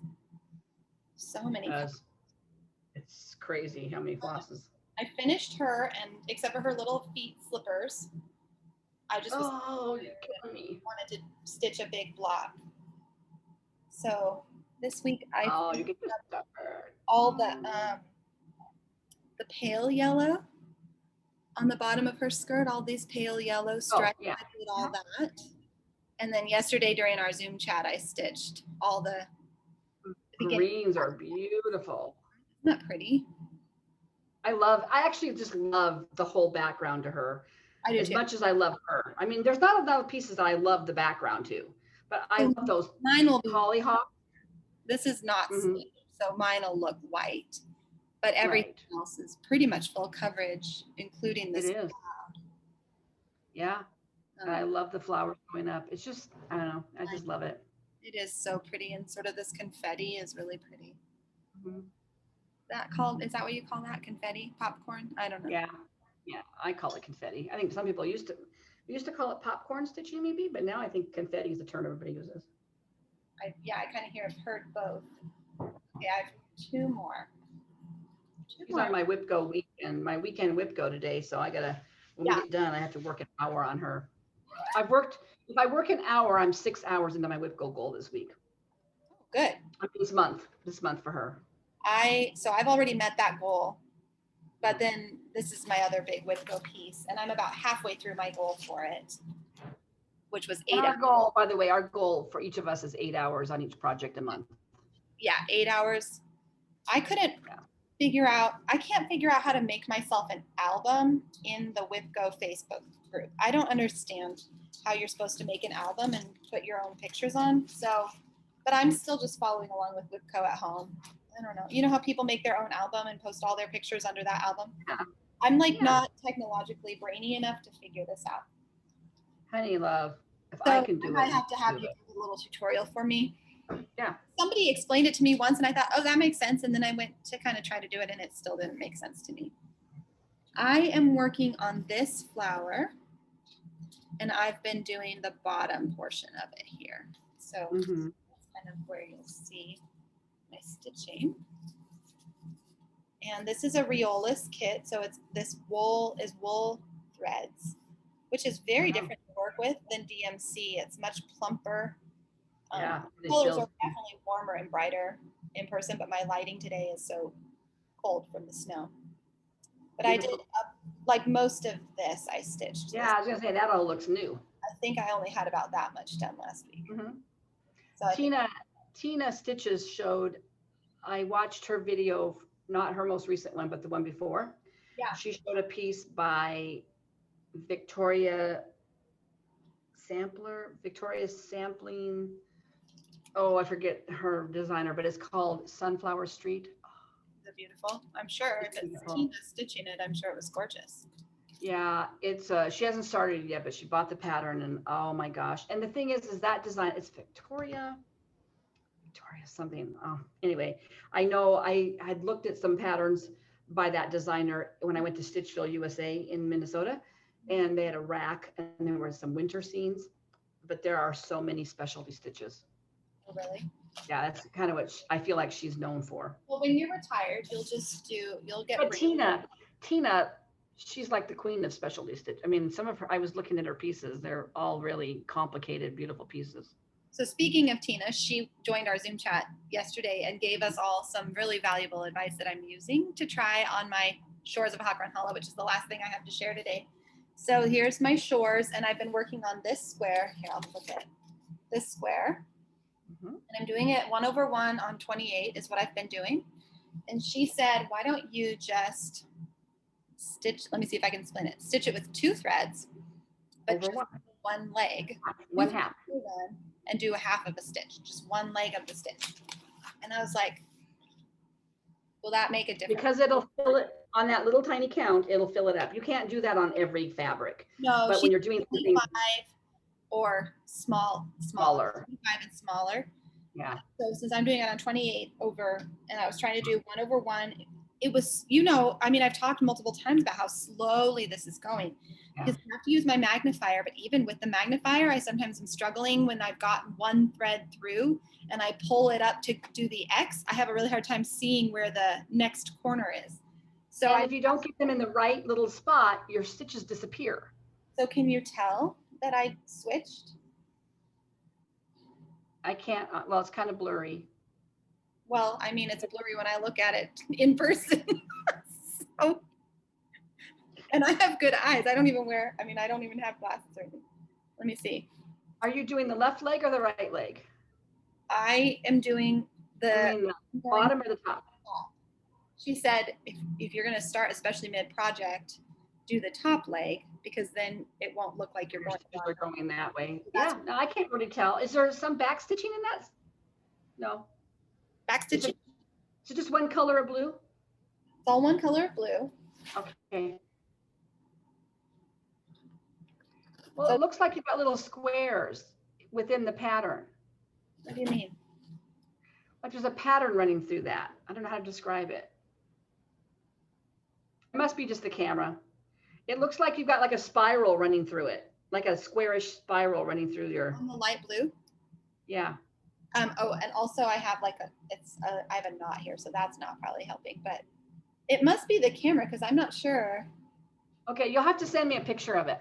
So many. It's crazy how many flosses. I finished her, and except for her little feet slippers, I just you're killing me. Wanted to stitch a big block. So this week I you get all the pale yellow on the bottom of her skirt, all these pale yellow stripes. I did all that. And then yesterday during our Zoom chat, I stitched all the greens are beautiful. Isn't that pretty? I actually just love the whole background to her. I do as too. much as I love her. I mean, there's not a lot of pieces that I love the background to, but I love those. Mine will be hollyhock. This is not stitched, so mine will look white, but everything else is pretty much full coverage, including this. It is. Yeah. I love the flowers going up. It's just, I don't know. I just love it. It is so pretty, and sort of this confetti is really pretty. Mm-hmm. Is that what you call that? Confetti? Popcorn? I don't know. Yeah. Yeah, I call it confetti. I think some people used to call it popcorn stitching maybe, but now I think confetti is the term everybody uses. I kind of heard both. Okay, I have two more. She's on my WIPGO weekend, my weekend WIPGO today, so I gotta, when we get done, I have to work an hour on her. If I work an hour, I'm 6 hours into my WIPGO goal this week. Good. This month for her. So I've already met that goal, but then this is my other big WIPGO piece, and I'm about halfway through my goal for it, which was 8 hours. Goal, by the way, our goal for each of us is 8 hours on each project a month. Yeah, 8 hours. I can't figure out how to make myself an album in the WIPGO Facebook group. I don't understand how you're supposed to make an album and put your own pictures on. So, but I'm still just following along with WIPGO at home. I don't know. You know how people make their own album and post all their pictures under that album? Yeah. I'm not technologically brainy enough to figure this out. Honey love, I can do it. I have to have you do a little tutorial for me. Yeah. Somebody explained it to me once and I thought, oh, that makes sense. And then I went to kind of try to do it and it still didn't make sense to me. I am working on this flower and I've been doing the bottom portion of it here. So that's kind of where you'll see my stitching. And this is a Riolis kit. So this wool is wool threads, which is very different to work with than DMC. It's much plumper. Colors are definitely warmer and brighter in person, but my lighting today is so cold from the snow. But I did, like most of this, I stitched. Yeah, I was going to say, that all looks new. I think I only had about that much done last week. So Tina Stitches showed, I watched her video not her most recent one, but the one before. Yeah. She showed a piece by Victoria Sampling. Oh, I forget her designer, but it's called Sunflower Street. Is it beautiful? I'm sure if It's it's beautiful. Tina stitching it, I'm sure it was gorgeous. Yeah, it's she hasn't started yet, but she bought the pattern, and oh my gosh. And the thing is that design, it's Victoria something. Oh, anyway, I know I had looked at some patterns by that designer when I went to Stitchville, USA in Minnesota, and they had a rack and there were some winter scenes, but there are so many specialty stitches. Oh, really? Yeah, that's kind of what I feel like she's known for. Well, when you're retired, you'll get. But Tina, she's like the queen of specialty stitch. I mean, some of her, I was looking at her pieces. They're all really complicated, beautiful pieces. So speaking of Tina, she joined our Zoom chat yesterday and gave us all some really valuable advice that I'm using to try on my Shores of Hawk Run Hollow, which is the last thing I have to share today. So here's my shores, and I've been working on this square. Here, I'll flip it. This square. And I'm doing it 1/1 on 28 is what I've been doing. And she said, why don't you just stitch, let me see if I can explain it. Stitch it with 2 threads, but Over just one leg. one half. And do a half of a stitch, just one leg of the stitch. And I was like, will that make a difference? Because it'll fill it on that little tiny count, it'll fill it up. You can't do that on every fabric. No, but when you're doing something 5 or smaller, 5 and smaller. Yeah. So since I'm doing it on 28 over, and I was trying to do 1/1, it was, you know, I mean, I've talked multiple times about how slowly this is going. Yeah. Because I have to use my magnifier, but even with the magnifier, I sometimes am struggling when I've got one thread through and I pull it up to do the X. I have a really hard time seeing where the next corner is. So if you don't get them in the right little spot, your stitches disappear. So can you tell that I switched? I can't, well, it's kind of blurry. Well, I mean, it's blurry when I look at it in person. So, and I have good eyes. I don't even have glasses or anything. Let me see. Are you doing the left leg or the right leg? I am doing the bottom or the top? She said, if you're going to start, especially mid-project, do the top leg, because then it won't look like you're going that way. Yeah, no, I can't really tell. Is there some back stitching in that? No. Back stitching. So just one color of blue? It's all one color of blue. Okay. Well, so it looks like you've got little squares within the pattern. What do you mean? Like there's a pattern running through that. I don't know how to describe it. It must be just the camera. It looks like you've got like a spiral running through it, like a squarish spiral running through your. On the light blue? Yeah. Oh, and also I have like I have a knot here, so that's not probably helping, but it must be the camera because I'm not sure. Okay, you'll have to send me a picture of it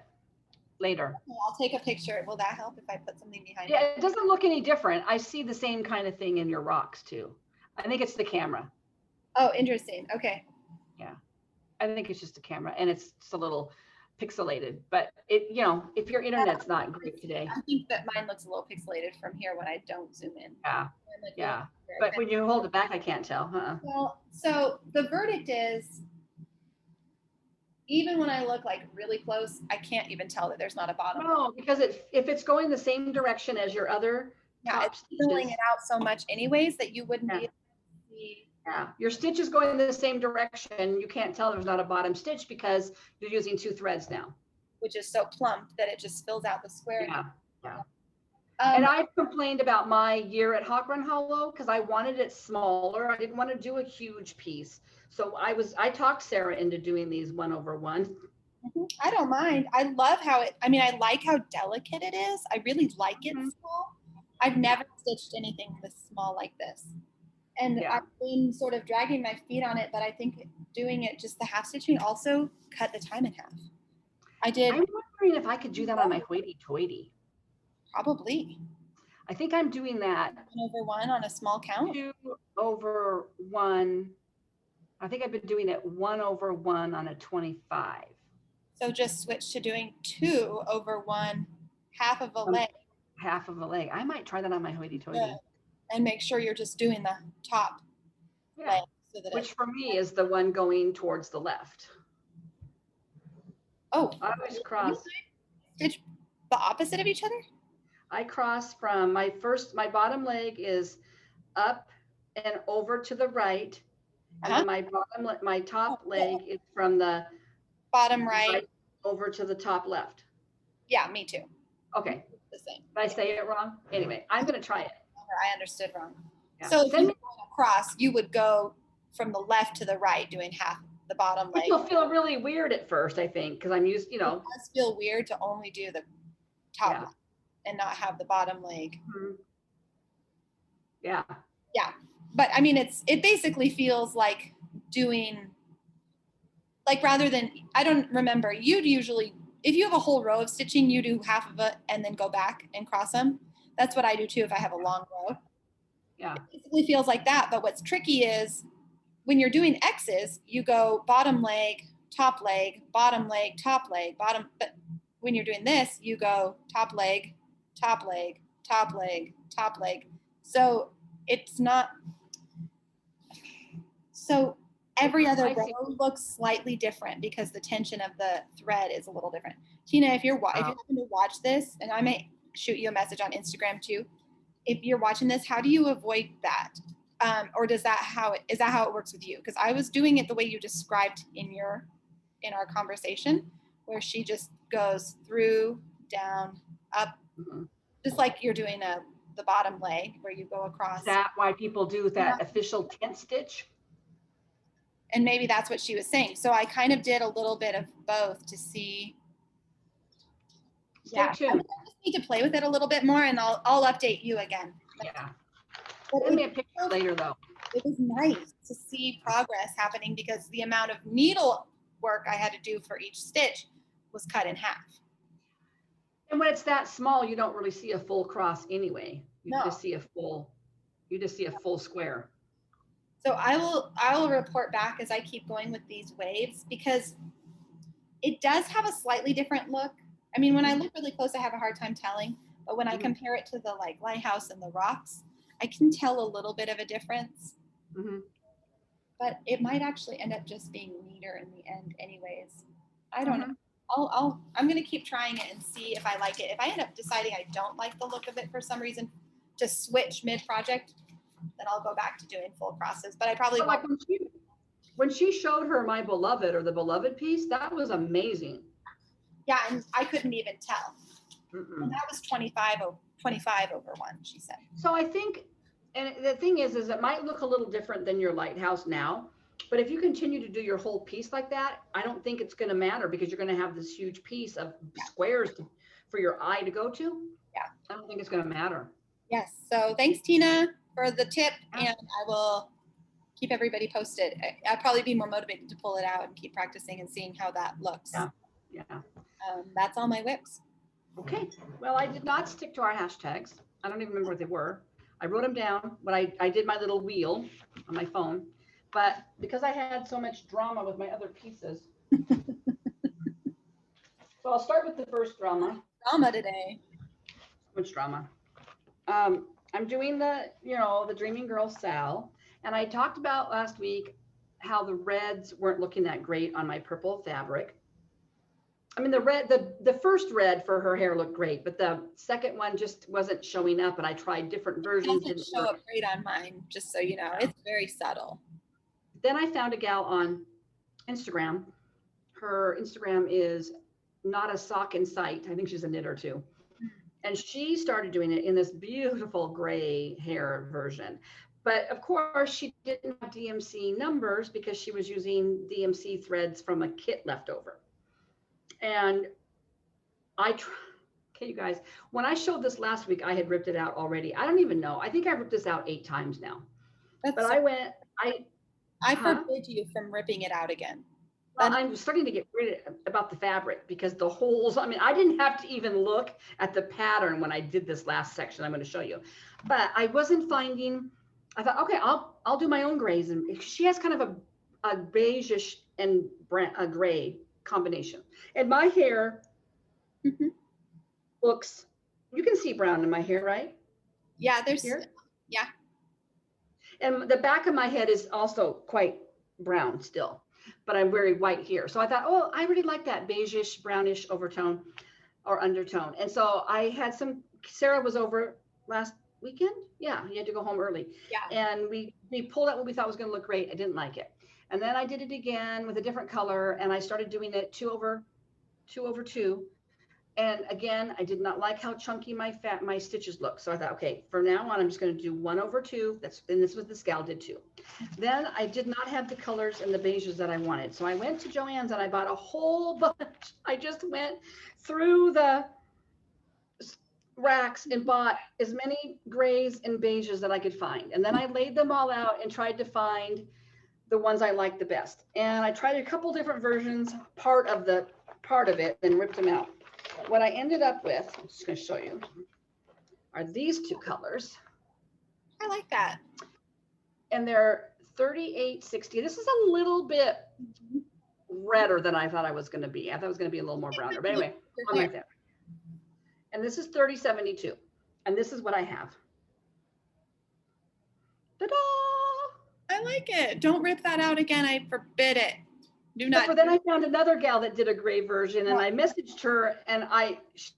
later. I'll take a picture. Will that help if I put something behind it? Yeah, it doesn't look any different. I see the same kind of thing in your rocks too. I think it's the camera. Oh, interesting. Okay. Yeah, I think it's just a camera and it's just a little pixelated, but it, you know, if your internet's not great today. I think that mine looks a little pixelated from here when I don't zoom in. Yeah, yeah. But when you hold it back, I can't tell. Well, so the verdict is, even when I look like really close, I can't even tell that there's not a bottom. No, because if it's going the same direction as your other it's filling it out so much anyways that you wouldn't be able to see. Yeah, your stitch is going in the same direction. You can't tell there's not a bottom stitch because you're using 2 threads now. Which is so plump that it just fills out the square. Yeah, yeah. And I've complained about my year at Hawk Run Hollow because I wanted it smaller. I didn't want to do a huge piece. So I talked Sarah into doing these 1/1. I don't mind. I love how I like how delicate it is. I really like it small. I've never stitched anything this small like this. And I've been sort of dragging my feet on it, but I think doing it just the half stitching also cut the time in half. I'm wondering if I could do that on my hoity-toity. Probably. I think I'm doing that. 1/1 on a small count? 2/1. I think I've been doing it 1/1 on a 25. So just switch to doing 2/1, half of a leg. Half of a leg. I might try that on my hoity-toity. And make sure you're just doing the top legs. So that which for me is the one going towards the left. oh, I always cross. stitch the opposite of each other? I cross from my bottom leg is up and over to the right. And then my top leg is from the bottom right over to the top left. Yeah, me too. Okay. The same. Did I say it wrong? Anyway, I'm going to try it. I understood wrong. Yeah. So if you were going across, you would go from the left to the right, doing half the bottom leg. It will feel really weird at first, I think, because I'm used, It does feel weird to only do the top leg and not have the bottom leg. Mm-hmm. Yeah. Yeah. But I mean, it basically feels like doing, like rather than, I don't remember, you'd usually, if you have a whole row of stitching, you do half of it and then go back and cross them. That's what I do too if I have a long row. Yeah. It basically feels like that. But what's tricky is when you're doing X's, you go bottom leg, top leg, bottom leg, top leg, bottom. But when you're doing this, you go top leg, top leg, top leg, top leg. So it's not, so every other row looks slightly different because the tension of the thread is a little different. Tina, if you happen to watch this, and I may shoot you a message on Instagram too, if you're watching this, how do you avoid that? Or is that how it works with you? Because I was doing it the way you described in our conversation, where she just goes through, down, up, just like you're doing the bottom leg where you go across. Is that why people do that official tent stitch? And maybe that's what she was saying. So I kind of did a little bit of both to see. Stay tuned. I just need to play with it a little bit more, and I'll update you again. Yeah. Send me a picture later, though. It was nice to see progress happening because the amount of needle work I had to do for each stitch was cut in half. And when it's that small, you don't really see a full cross anyway. You just see a full square. So I will report back as I keep going with these waves, because it does have a slightly different look. I mean, when I look really close, I have a hard time telling, but when I compare it to the lighthouse and the rocks, I can tell a little bit of a difference. But it might actually end up just being neater in the end anyways. I don't know. I'm going to keep trying it and see if I like it. If I end up deciding I don't like the look of it for some reason, to switch mid-project, then I'll go back to doing full crosses. But I probably won't. When she showed her my beloved, or the beloved piece, that was amazing. Yeah, and I couldn't even tell. And that was 25 over 1, she said. So I think, and the thing is it might look a little different than your lighthouse now, but if you continue to do your whole piece like that, I don't think it's going to matter, because you're going to have this huge piece of squares for your eye to go to. Yeah. I don't think it's going to matter. Yes. So thanks, Tina, for the tip, and I will keep everybody posted. I'll probably be more motivated to pull it out and keep practicing and seeing how that looks. Yeah. That's all my whips. Okay. Well, I did not stick to our hashtags. I don't even remember what they were. I wrote them down when I did my little wheel on my phone, but because I had so much drama with my other pieces. So I'll start with the first drama. Drama today. So much drama. I'm doing the Dreaming Girl SAL, and I talked about last week how the reds weren't looking that great on my purple fabric. I mean, the first red for her hair looked great, but the second one just wasn't showing up, and I tried different versions. It doesn't show up great on mine, just so you know. It's very subtle. Then I found a gal on Instagram. Her Instagram is Not a Sock in Sight. I think she's a knitter too. And she started doing it in this beautiful gray hair version. But of course, she didn't have DMC numbers because she was using DMC threads from a kit leftover. And okay, you guys, when I showed this last week, I had ripped it out already. I don't even know. I think I ripped this out 8 times now. I forbid you from ripping it out again. Well, I'm starting to get worried about the fabric, because the holes, I mean, I didn't have to even look at the pattern when I did this last section I'm going to show you. But I wasn't finding, I thought, okay, I'll do my own grays. And she has kind of a beigeish and a gray combination. And my hair looks, you can see brown in my hair, right? Yeah, Here? Yeah. And the back of my head is also quite brown still, but I'm very white here. So I thought, oh, I really like that beigeish, brownish overtone or undertone. And so I had Sarah was over last weekend. Yeah, he had to go home early. Yeah. And we pulled out what we thought was going to look great. I didn't like it. And then I did it again with a different color, and I started doing it 2/2. And again, I did not like how chunky my stitches look. So I thought, okay, from now on, I'm just going to do 1/2. And this was the SCAL did too. Then I did not have the colors and the beiges that I wanted. So I went to Joann's and I bought a whole bunch. I just went through the racks and bought as many grays and beiges that I could find. And then I laid them all out and tried to find the ones I liked the best. And I tried a couple different versions, part of it, then ripped them out. What I ended up with, I'm just going to show you, are these two colors. I like that. And they're 3860. This is a little bit redder than I thought I was going to be. I thought it was going to be a little more browner. But anyway, I'm like that. And this is 3072. And this is what I have. Ta-da! I like it. Don't rip that out again. I forbid it. Do not. But then I found another gal that did a gray version, and I messaged her, and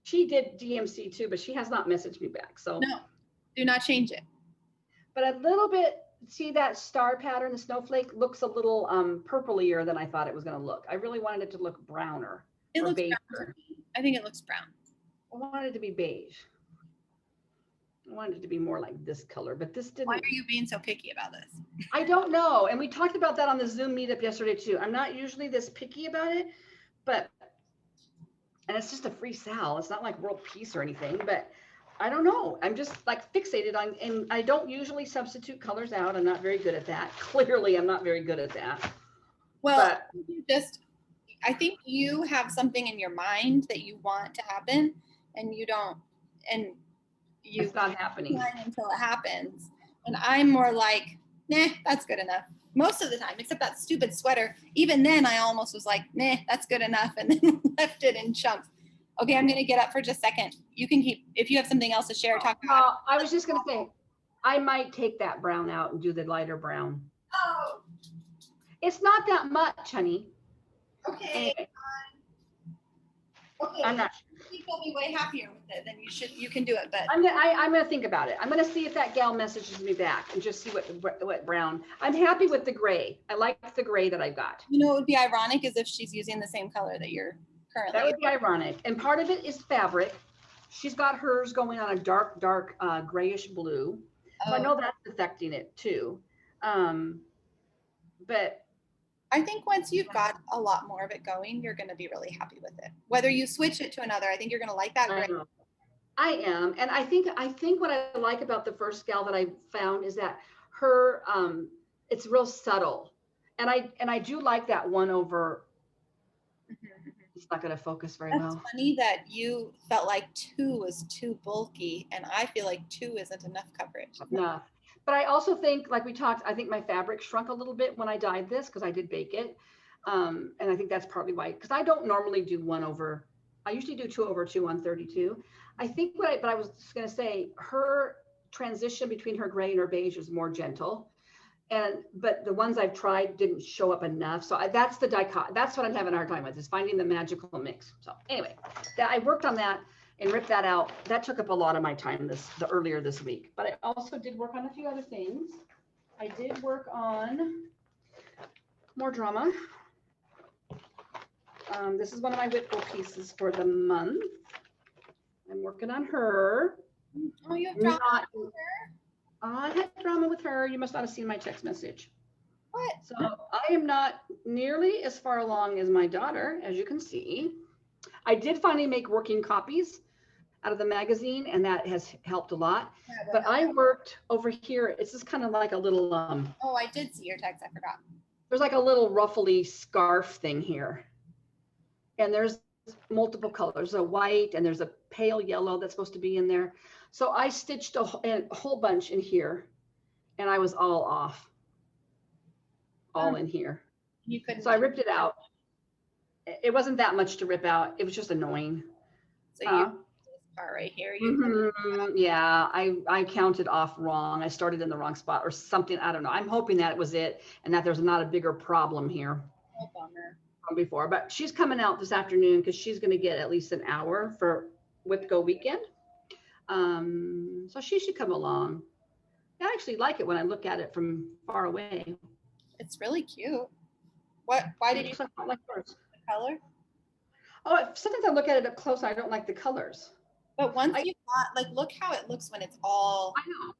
she did DMC too, but she has not messaged me back. So no, do not change it. But a little bit, see that star pattern, the snowflake looks a little purplier than I thought it was going to look. I really wanted it to look browner. It looks brown. I think it looks brown. I wanted it to be beige. I wanted it to be more like this color, but this didn't. Why are you being so picky about this? I don't know. And we talked about that on the Zoom meetup yesterday too. I'm not usually this picky about it, and it's just a free SAL. It's not like world peace or anything, but I don't know. I'm just like fixated on, and I don't usually substitute colors out. I'm not very good at that. Clearly, I'm not very good at that. Well, I think you have something in your mind that you want to happen, and you don't, and it's not happening until it happens. And I'm more like, nah, that's good enough. Most of the time, except that stupid sweater. Even then, I almost was like, nah, that's good enough, and then left it in chunks. Okay, I'm gonna get up for just a second. You can keep, if you have something else to share, talk about. I was just gonna say, I might take that brown out and do the lighter brown. Oh. It's not that much, honey. Okay. Anyway. Okay. I'm not sure. I think you'll be way happier with it. Then you can do it. But I'm gonna think about it. I'm gonna see if that gal messages me back and just see what brown. I'm happy with the gray. I like the gray that I got. You know what would be ironic is if she's using the same color that you're currently. That would be ironic. And part of it is fabric. She's got hers going on a dark grayish blue. So I know that's affecting it too. But I think once you've got a lot more of it going, you're going to be really happy with it. Whether you switch it to another, I think you're going to like that. I am. And I think what I like about the first gal that I found is that her, it's real subtle. And I do like that 1/. It's not going to focus very well. It's funny that you felt like 2 was too bulky, and I feel like 2 isn't enough coverage. No. But I also think, like we talked, I think my fabric shrunk a little bit when I dyed this because I did bake it. And I think that's partly why, because I don't normally do 1/. I usually do 2/2 on 32. I think but I was just going to say her transition between her gray and her beige is more gentle. But the ones I've tried didn't show up enough. So that's the dichot. That's what I'm having a hard time with, is finding the magical mix. So anyway, I worked on that and ripped that out. That took up a lot of my time earlier this week. But I also did work on a few other things. I did work on more drama. This is one of my WIPGO pieces for the month. I'm working on her. Oh, you have drama with her? I had drama with her. You must not have seen my text message. What? So I am not nearly as far along as my daughter, as you can see. I did finally make working copies out of the magazine, and that has helped a lot. Yeah, but I worked over here. It's just kind of like a little oh, I did see your text. I forgot. There's like a little ruffly scarf thing here, and there's multiple colors, a white, and there's a pale yellow that's supposed to be in there. So I stitched a whole bunch in here, and I was all off, all in here. You couldn't. So I ripped it out. It wasn't that much to rip out. It was just annoying. So you part right here. You Yeah, I counted off wrong. I started in the wrong spot or something. I don't know. I'm hoping that was it and that there's not a bigger problem here oh, bummer. from before. But she's coming out this afternoon because she's going to get at least an hour for WIPGO weekend. So she should come along. I actually like it when I look at it from far away. It's really cute. Why did you like hers? the color? Oh, sometimes I look at it up close. I don't like the colors. But once you've got, like, look how it looks when it's all.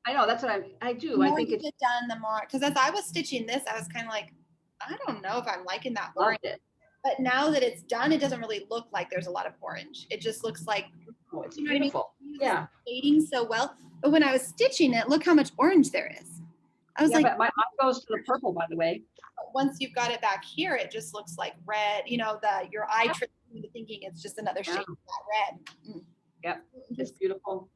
I know. That's what I do. The more I think you it's get done, the more. Because as I was stitching this, I was kind of like, I don't know if I'm liking that orange. But now that it's done, it doesn't really look like there's a lot of orange. It just looks like, it's you know what I mean? beautiful. Yeah. Fading so well. But when I was stitching it, look how much orange there is. I was like, but my eye goes to the purple, by the way. Once you've got it back here, it just looks like red. You know, your eye tricks you into thinking it's just another shade of that red. Yep, it's beautiful.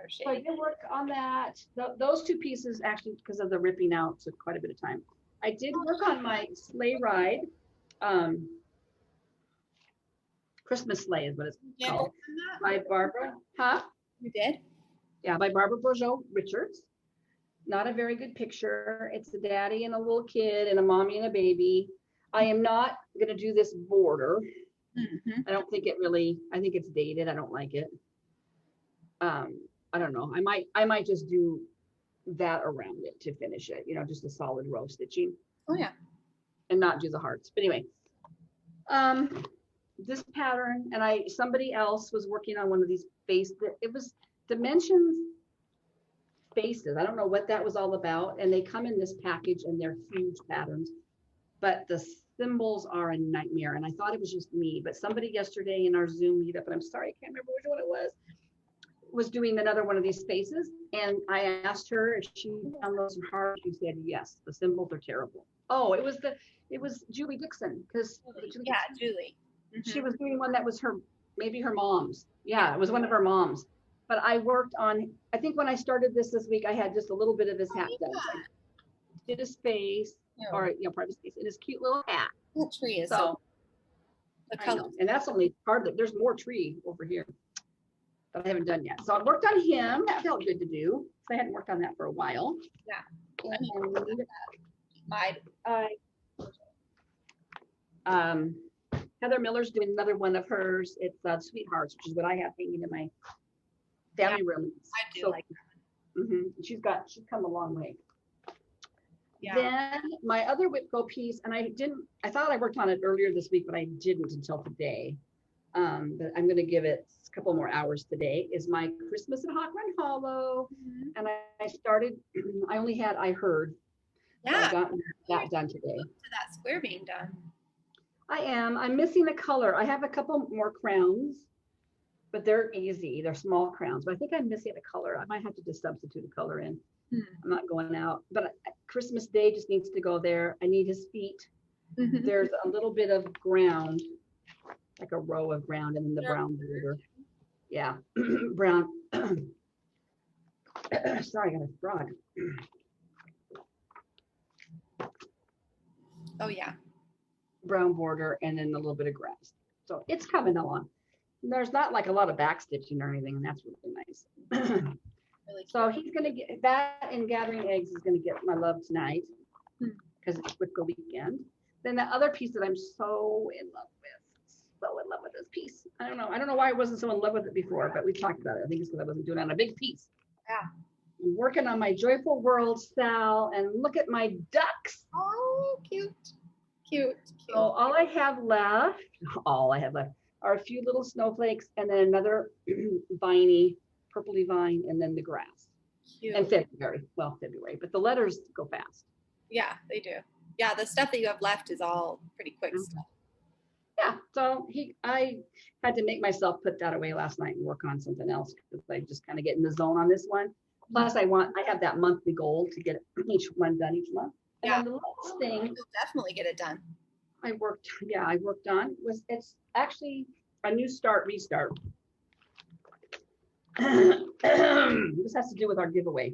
So I did work on that. Those two pieces actually, because of the ripping out, took quite a bit of time. I did work on my sleigh ride. Christmas sleigh is what it's called. By Barbara. Huh? You did? Yeah, by Barbara Bourgeot Richards. Not a very good picture. It's a daddy and a little kid and a mommy and a baby. I am not going to do this border. I don't think it really, I think it's dated. I don't like it. I don't know. I might just do that around it to finish it, you know, just a solid row stitching. Oh yeah. And not do the hearts. But anyway, this pattern, and somebody else was working on one of these it was dimensions faces. I don't know what that was all about. And they come in this package and they're huge patterns, but the symbols are a nightmare. And I thought it was just me, but somebody yesterday in our Zoom meetup, and I'm sorry, I can't remember which one it was doing another one of these spaces. And I asked her if she found those hard. She said, yes, the symbols are terrible. Oh, it was Julie Dixon. Julie. She was doing one that was maybe her mom's. Yeah, it was one of her mom's. But I worked on, I think when I started this week, I had just a little bit of his hat done. So I did his face, or, you know, part of his face, and his cute little hat. That tree is so the color. And that's only part of it. There's more tree over here that I haven't done yet. So I worked on him. That felt good to do. I hadn't worked on that for a while. Yeah. Heather Miller's doing another one of hers. It's Sweethearts, which is what I have hanging in my family room. I do like that. She's come a long way. Yeah. Then my other WIPGO piece, and I thought I worked on it earlier this week, but I didn't until today. But I'm going to give it a couple more hours today, is my Christmas at Hawk Run Hollow. And I started, I heard. Yeah. So I got that done today. To that square being done. I'm missing a color. I have a couple more crowns, but they're easy. They're small crowns, but I think I'm missing a color. I might have to just substitute a color in. I'm not going out, but Christmas Day just needs to go there. I need his feet. There's a little bit of ground, like a row of ground, and then the brown border. Yeah, brown. Sorry, I got a frog. Oh yeah. Brown border, and then a little bit of grass. So it's coming along. There's not like a lot of back stitching or anything, and that's really nice. Really so he's going to get that, and Gathering Eggs is going to get my love tonight because it's WIPGO weekend. Then the other piece that I'm so in love with this piece. I don't know why I wasn't so in love with it before, but we talked about it. I think it's because I wasn't doing it on a big piece. Yeah. I'm working on my Joyful World SAL, and look at my ducks. Oh, cute. So all I have left are a few little snowflakes, and then another viney, purpley vine, and then the grass. Cute. And February, but the letters go fast. Yeah, they do. Yeah, the stuff that you have left is all pretty quick stuff. Yeah, so I had to make myself put that away last night and work on something else because I just kind of get in the zone on this one. Plus, I have that monthly goal to get each one done each month. And yeah, the last thing you'll definitely get it done. I worked on it's actually a new restart. This has to do with our giveaway.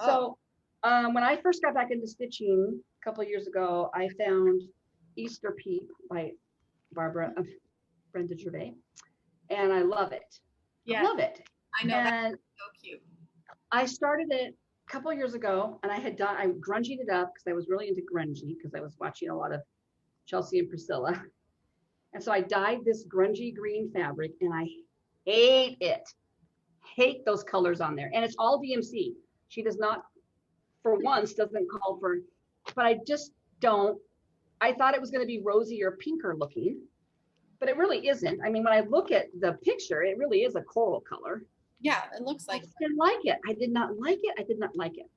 So when I first got back into stitching a couple of years ago, I found Easter Peep by Brenda Gervais, and I love it. Yeah. I love it. I know, And that's so cute. I started it a couple of years ago, and I grunged it up because I was really into grungy because I was watching a lot of Chelsea and Priscilla. And so I dyed this grungy green fabric, and I hate it. Hate those colors on there. And it's all DMC. She does not, for once, doesn't call for, but I just don't. I thought it was going to be rosy or pinker looking, but it really isn't. I mean, when I look at the picture, it really is a coral color. Yeah, it looks like. I didn't like it. I did not like it. I did not like it.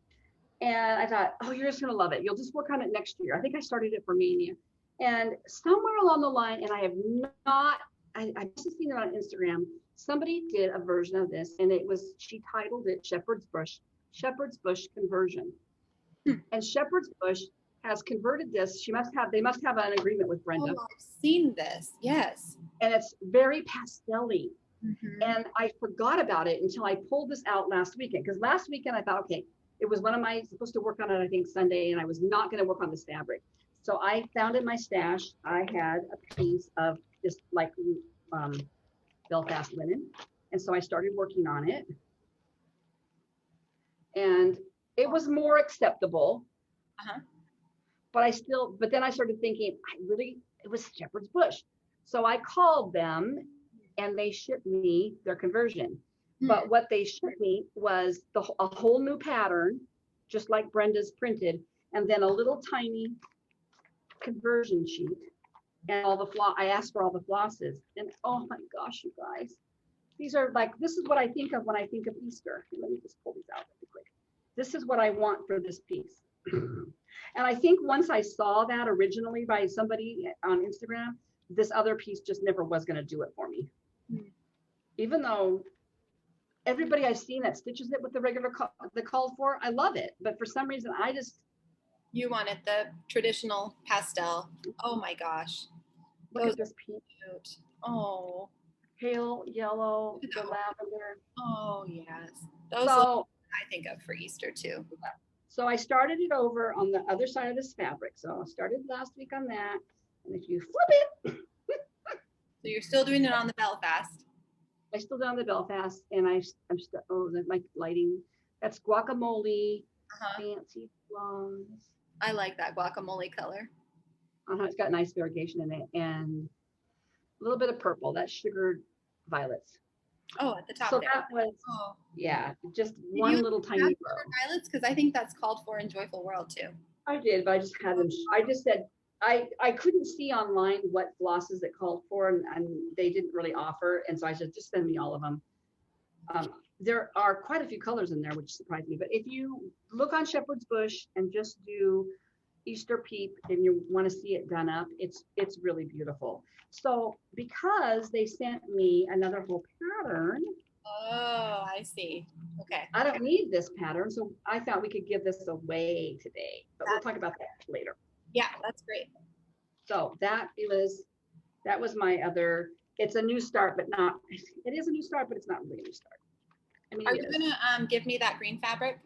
And I thought, oh, you're just going to love it. You'll just work on it next year. I think I started it for Mania. And somewhere along the line, and I have not, I've just seen it on Instagram. Somebody did a version of this, and she titled it Shepherd's Bush Conversion. And Shepherd's Bush has converted this. They must have an agreement with Brenda. Oh, I've seen this. Yes. And it's very pastel-y. Mm-hmm. And I forgot about it until I pulled this out last weekend. Because last weekend I thought, okay, it was supposed to work on it, I think Sunday, and I was not going to work on this fabric. So I found in my stash, I had a piece of just like Belfast linen. And so I started working on it. And it was more acceptable. Uh-huh. But then I started thinking, it was Shepherd's Bush. So I called them and they shipped me their conversion. But what they shipped me was a whole new pattern, just like Brenda's printed, and then a little tiny conversion sheet and I asked for all the flosses. And oh my gosh, you guys, this is what I think of when I think of Easter. Let me just pull these out really quick. This is what I want for this piece. And I think once I saw that originally by somebody on Instagram, this other piece just never was going to do it for me. Even though everybody I've seen that stitches it with the called for, I love it. But for some reason, You wanted the traditional pastel. Oh my gosh. Look at this piece. Cute. Oh. Pale yellow, the lavender. Oh yes. Those I think of for Easter too. So I started it over on the other side of this fabric. So I started last week on that. And if you flip it. So you're still doing it on the Belfast. I still done the Belfast, and I'm still, my lighting. That's guacamole, fancy flowers. I like that guacamole color. It's got nice variegation in it, and a little bit of purple. That's sugared violets. Oh, at the top so there. That was, yeah, just Did one you little tiny have row. violets, because I think that's called for in Joyful World too. I did, but I just had them. I just said, I couldn't see online what flosses it called for, and they didn't really offer. And so I said, just send me all of them. There are quite a few colors in there, which surprised me. But if you look on Shepherd's Bush and just do Easter Peep and you want to see it done up, it's really beautiful. So because they sent me another whole pattern. Oh, I see. Okay. I don't need this pattern, so I thought we could give this away today. But we'll talk about that later. Yeah, that's great. So that was my other. It's a new start, but not. It is a new start, but it's not really a new start. I mean, are you gonna give me that green fabric?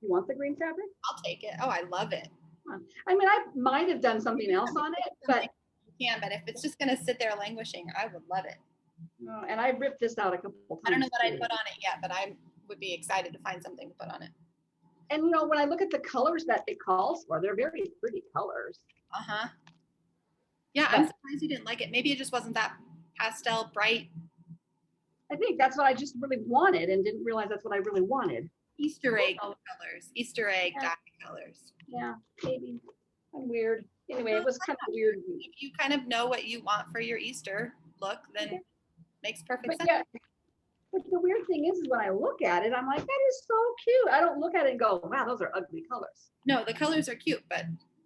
You want the green fabric? I'll take it. Oh, I love it. I mean, I might have done something else on it, but you can. But if it's just gonna sit there languishing, I would love it. And I ripped this out a couple times. I don't know what I'd put on it yet, but I would be excited to find something to put on it. And when I look at the colors that it calls for, they're very pretty colors. Yeah, I'm surprised you didn't like it. Maybe it just wasn't that pastel bright. I think that's what I just really wanted and didn't realize that's what I really wanted. Easter egg colors, Easter egg dye colors. Yeah, maybe. I'm weird. Anyway, it was kind of weird. If you kind of know what you want for your Easter look, then it makes perfect sense. Yeah. But the weird thing is when I look at it, I'm like, that is so cute. I don't look at it and go, wow, those are ugly colors. No, the colors are cute, but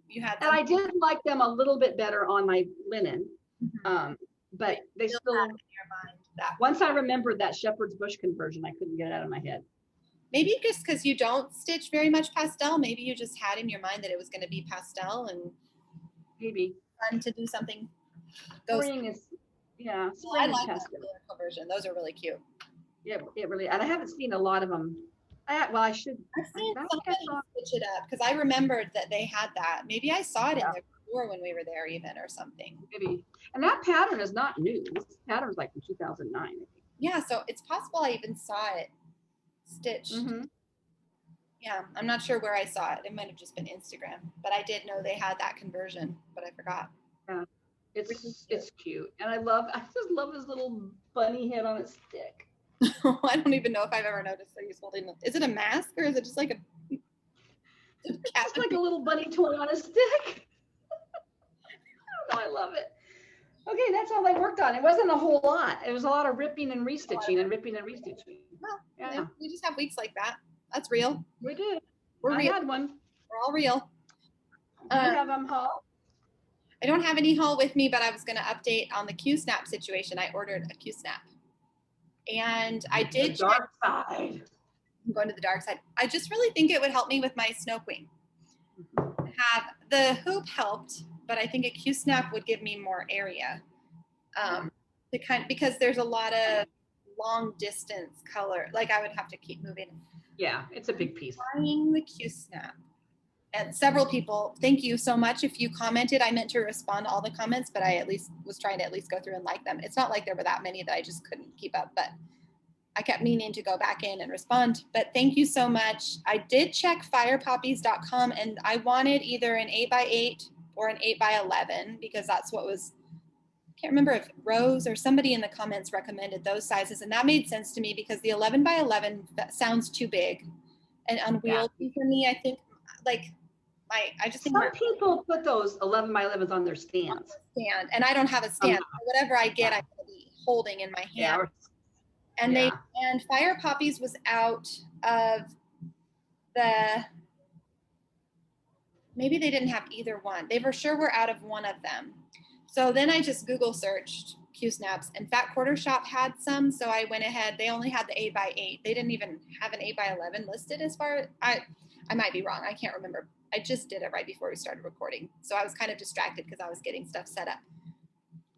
you had them. And I did like them a little bit better on my linen. But they still have in your mind that once I remembered that Shepherd's Bush conversion, I couldn't get it out of my head. Maybe just because you don't stitch very much pastel, maybe you just had in your mind that it was going to be pastel and maybe fun to do something. Spring is, yeah. Well, I like that color conversion. Those are really cute. Yeah, it really, and I haven't seen a lot of them. I should. I've seen somebody stitch it up because I remembered that they had that. Maybe I saw it in the store when we were there even or something. Maybe. And that pattern is not new. This pattern's like from 2009, I think. Yeah, so it's possible I even saw it stitched. Mm-hmm. Yeah, I'm not sure where I saw it. It might have just been Instagram, but I did know they had that conversion, but I forgot. Yeah, it's cute, and I just love his little bunny head on its stick. I don't even know if I've ever noticed that he's holding them. Is it a mask or is it just like a It's like a little bunny toy on a stick. I don't know, I love it. Okay, that's all I worked on. It wasn't a whole lot. It was a lot of ripping and restitching and ripping and restitching. Well, Yeah, we just have weeks like that. That's real. we did. We're I real. had one. We're all real. Do you have haul? I don't have any haul with me, but I was going to update on the Q-snap situation. I ordered a Q-snap, and I did. The dark side. I'm going to the dark side. I just really think it would help me with my snow queen. Have the hoop helped, but I think a Q-snap would give me more area. Because there's a lot of long distance color. Like I would have to keep moving. Yeah, it's a big piece. Buying the Q-snap. And several people, thank you so much. If you commented, I meant to respond to all the comments, but I at least was trying to go through and like them. It's not like there were that many that I just couldn't keep up, but I kept meaning to go back in and respond. But thank you so much. I did check firepoppies.com and I wanted either an 8x8 or an 8x11 because that's what was, I can't remember if Rose or somebody in the comments recommended those sizes. And that made sense to me because the 11x11 that sounds too big and unwieldy for me. I think I just think some people put those 11x11s on their stands. And I don't have a stand. So whatever I get, I'm going to be holding in my hand. And Fire Poppies was out of maybe they didn't have either one. They for sure were out of one of them. So then I just Google searched Q-snaps and Fat Quarter Shop had some. So I went ahead. They only had the 8x8. They didn't even have an 8x11 listed as far. I might be wrong. I can't remember. I just did it right before we started recording. So I was kind of distracted because I was getting stuff set up.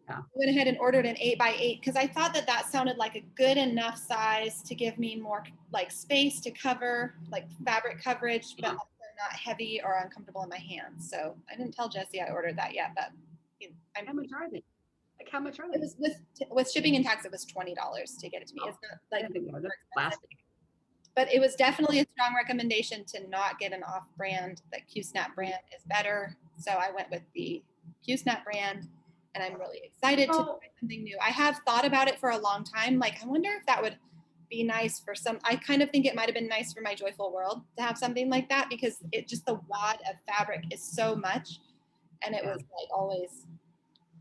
Yeah. I went ahead and ordered an 8x8 because I thought that sounded like a good enough size to give me more like space to cover, like fabric coverage, but also not heavy or uncomfortable in my hands. So I didn't tell Jesse I ordered that yet, but how much are they? Like how much are they? It was with shipping and tax, it was $20 to get it to me. It's not like plastic. But it was definitely a strong recommendation to not get an off-brand. That Q-snap brand is better. So I went with the Q-snap brand, and I'm really excited to try something new. I have thought about it for a long time. Like, I wonder if that would be nice for I kind of think it might have been nice for my Joyful World to have something like that because it just, the wad of fabric is so much. And it was like always,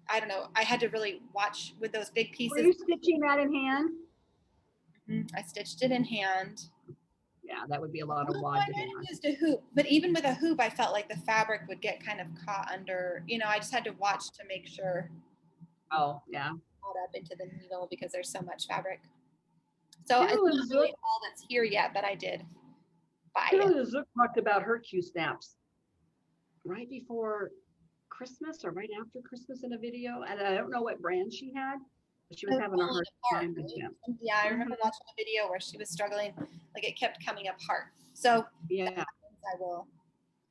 I don't know, I had to really watch with those big pieces. Were you stitching that in hand? I stitched it in hand. Yeah, that would be a lot of wad. I might have used a hoop, but even with a hoop, I felt like the fabric would get kind of caught under, I just had to watch to make sure. Oh, yeah. Caught up into the needle because there's so much fabric. So it's not really all that's here yet, but I did buy it. Zook talked about her Q-snaps right before Christmas or right after Christmas in a video, and I don't know what brand she had. She was having a hard time with them. Yeah, I remember watching a video where she was struggling, like it kept coming apart. So yeah, I will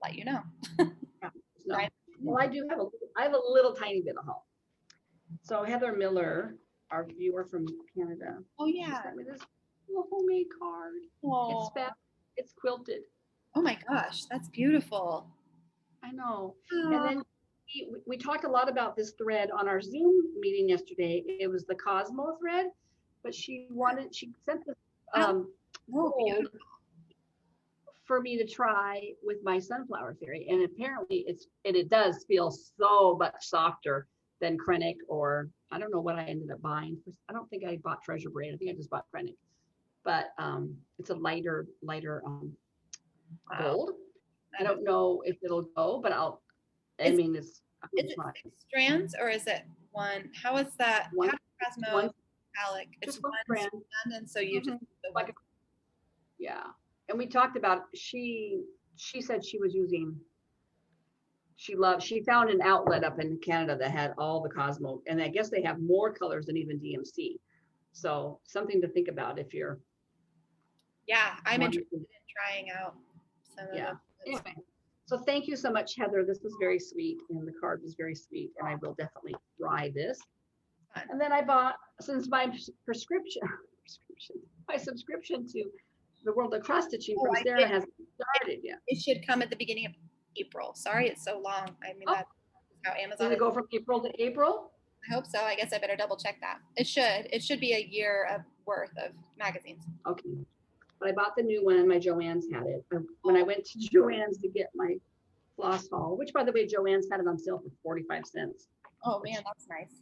let you know. Right. Well, I have a little tiny bit of haul. So Heather Miller, our viewer from Canada. Oh yeah. Sent me this little homemade card. Oh. It's quilted. Oh my gosh, that's beautiful. I know. And then we talked a lot about this thread on our Zoom meeting yesterday. It was the Cosmo thread, but she sent this gold for me to try with my sunflower fairy. And apparently it does feel so much softer than Krennic, or I don't know what I ended up buying. I don't think I bought Treasure Braid. I think I just bought Krennic. But it's a lighter gold. I don't know if it'll go, but it's 6 strands or is it one? How is that? How does Cosmo metallic? It's one strand, and so you just yeah. And we talked about she said she was using. She found an outlet up in Canada that had all the Cosmo, and I guess they have more colors than even DMC. So something to think about if you're. Yeah, I'm interested in trying out some of them. Anyway, so thank you so much, Heather. This was very sweet, and the card was very sweet, and I will definitely try this. Fun. And then I bought, since my my subscription to the World of Cross Stitching from Sarah hasn't started yet. It should come at the beginning of April. Sorry, it's so long. I mean, that's how Amazon. Does it go from April to April? I hope so. I guess I better double check that. It should. It should be a year of worth of magazines. Okay. But I bought the new one. My Joann's had it. When I went to Joann's to get my floss haul, which by the way, Joann's had it on sale for 45 cents. Oh man, that's nice.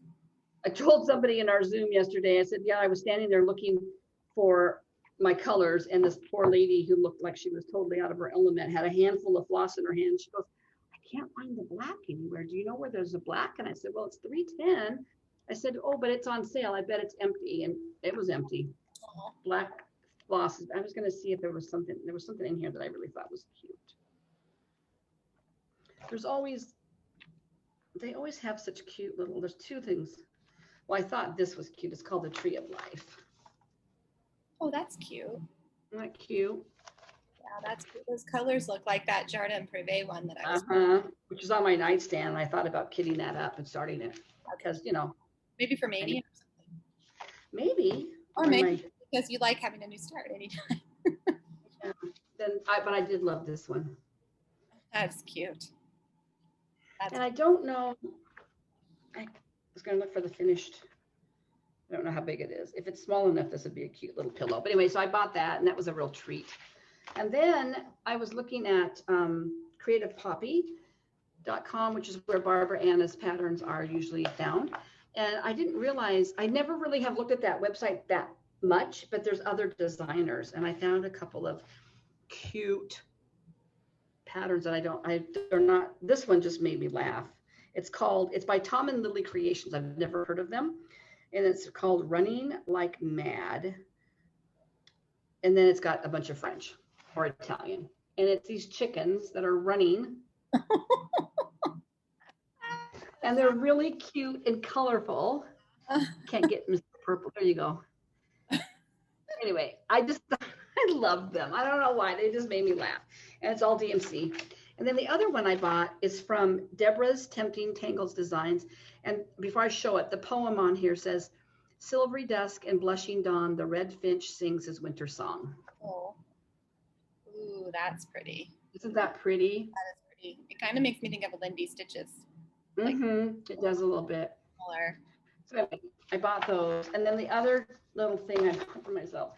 I told somebody in our Zoom yesterday, I said, yeah, I was standing there looking for my colors, and this poor lady who looked like she was totally out of her element had a handful of floss in her hand. She goes, I can't find the black anywhere. Do you know where there's a black? And I said, well, it's $3.10. I said, oh, but it's on sale. I bet it's empty. And it was empty. Black floss. I was going to see if there was something in here that I really thought was cute. They always have such cute little, there's two things. Well, I thought this was cute. It's called the Tree of Life. Oh, that's cute. Isn't that cute? Yeah, that's cute. Those colors look like that Jardin Privé one that I was. Which is on my nightstand. And I thought about kitting that up and starting it because, you know. Maybe for Mania or something. Maybe. Or maybe because you like having a new start anytime. Yeah. But I did love this one. That's cute. And I don't know. I was going to look for the finished. I don't know how big it is. If it's small enough, this would be a cute little pillow. But anyway, so I bought that, and that was a real treat. And then I was looking at creativepoppy.com, which is where Barbara Anna's patterns are usually found. And I didn't realize, I never really have looked at that website that much, but there's other designers. And I found a couple of cute patterns that they're not, this one just made me laugh. It's by Tom and Lily Creations. I've never heard of them. And it's called Running Like Mad. And then it's got a bunch of French or Italian. And it's these chickens that are running. And they're really cute and colorful. Can't get Mr. Purple. There you go. Anyway, I love them. I don't know why. They just made me laugh. And it's all DMC. And then the other one I bought is from Deborah's Tempting Tangles Designs. And before I show it, the poem on here says, silvery dusk and blushing dawn, the red finch sings his winter song. Oh. Ooh, that's pretty. Isn't that pretty? That is pretty. It kind of makes me think of Lindy Stitches. It does a little bit. Similar. So I bought those. And then the other little thing I bought for myself,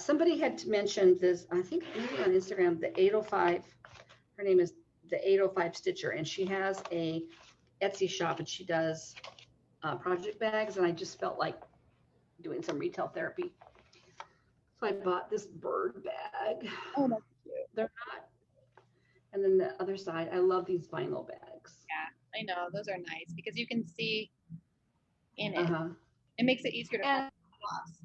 somebody had mentioned this, I think maybe on Instagram, the 805, her name is the 805 Stitcher, and she has a Etsy shop and she does project bags, and I just felt like doing some retail therapy. So I bought this bird bag. Oh, that's cute. They're not. And then the other side, I love these vinyl bags. Yeah, I know. Those are nice because you can see in it. It makes it easier to floss.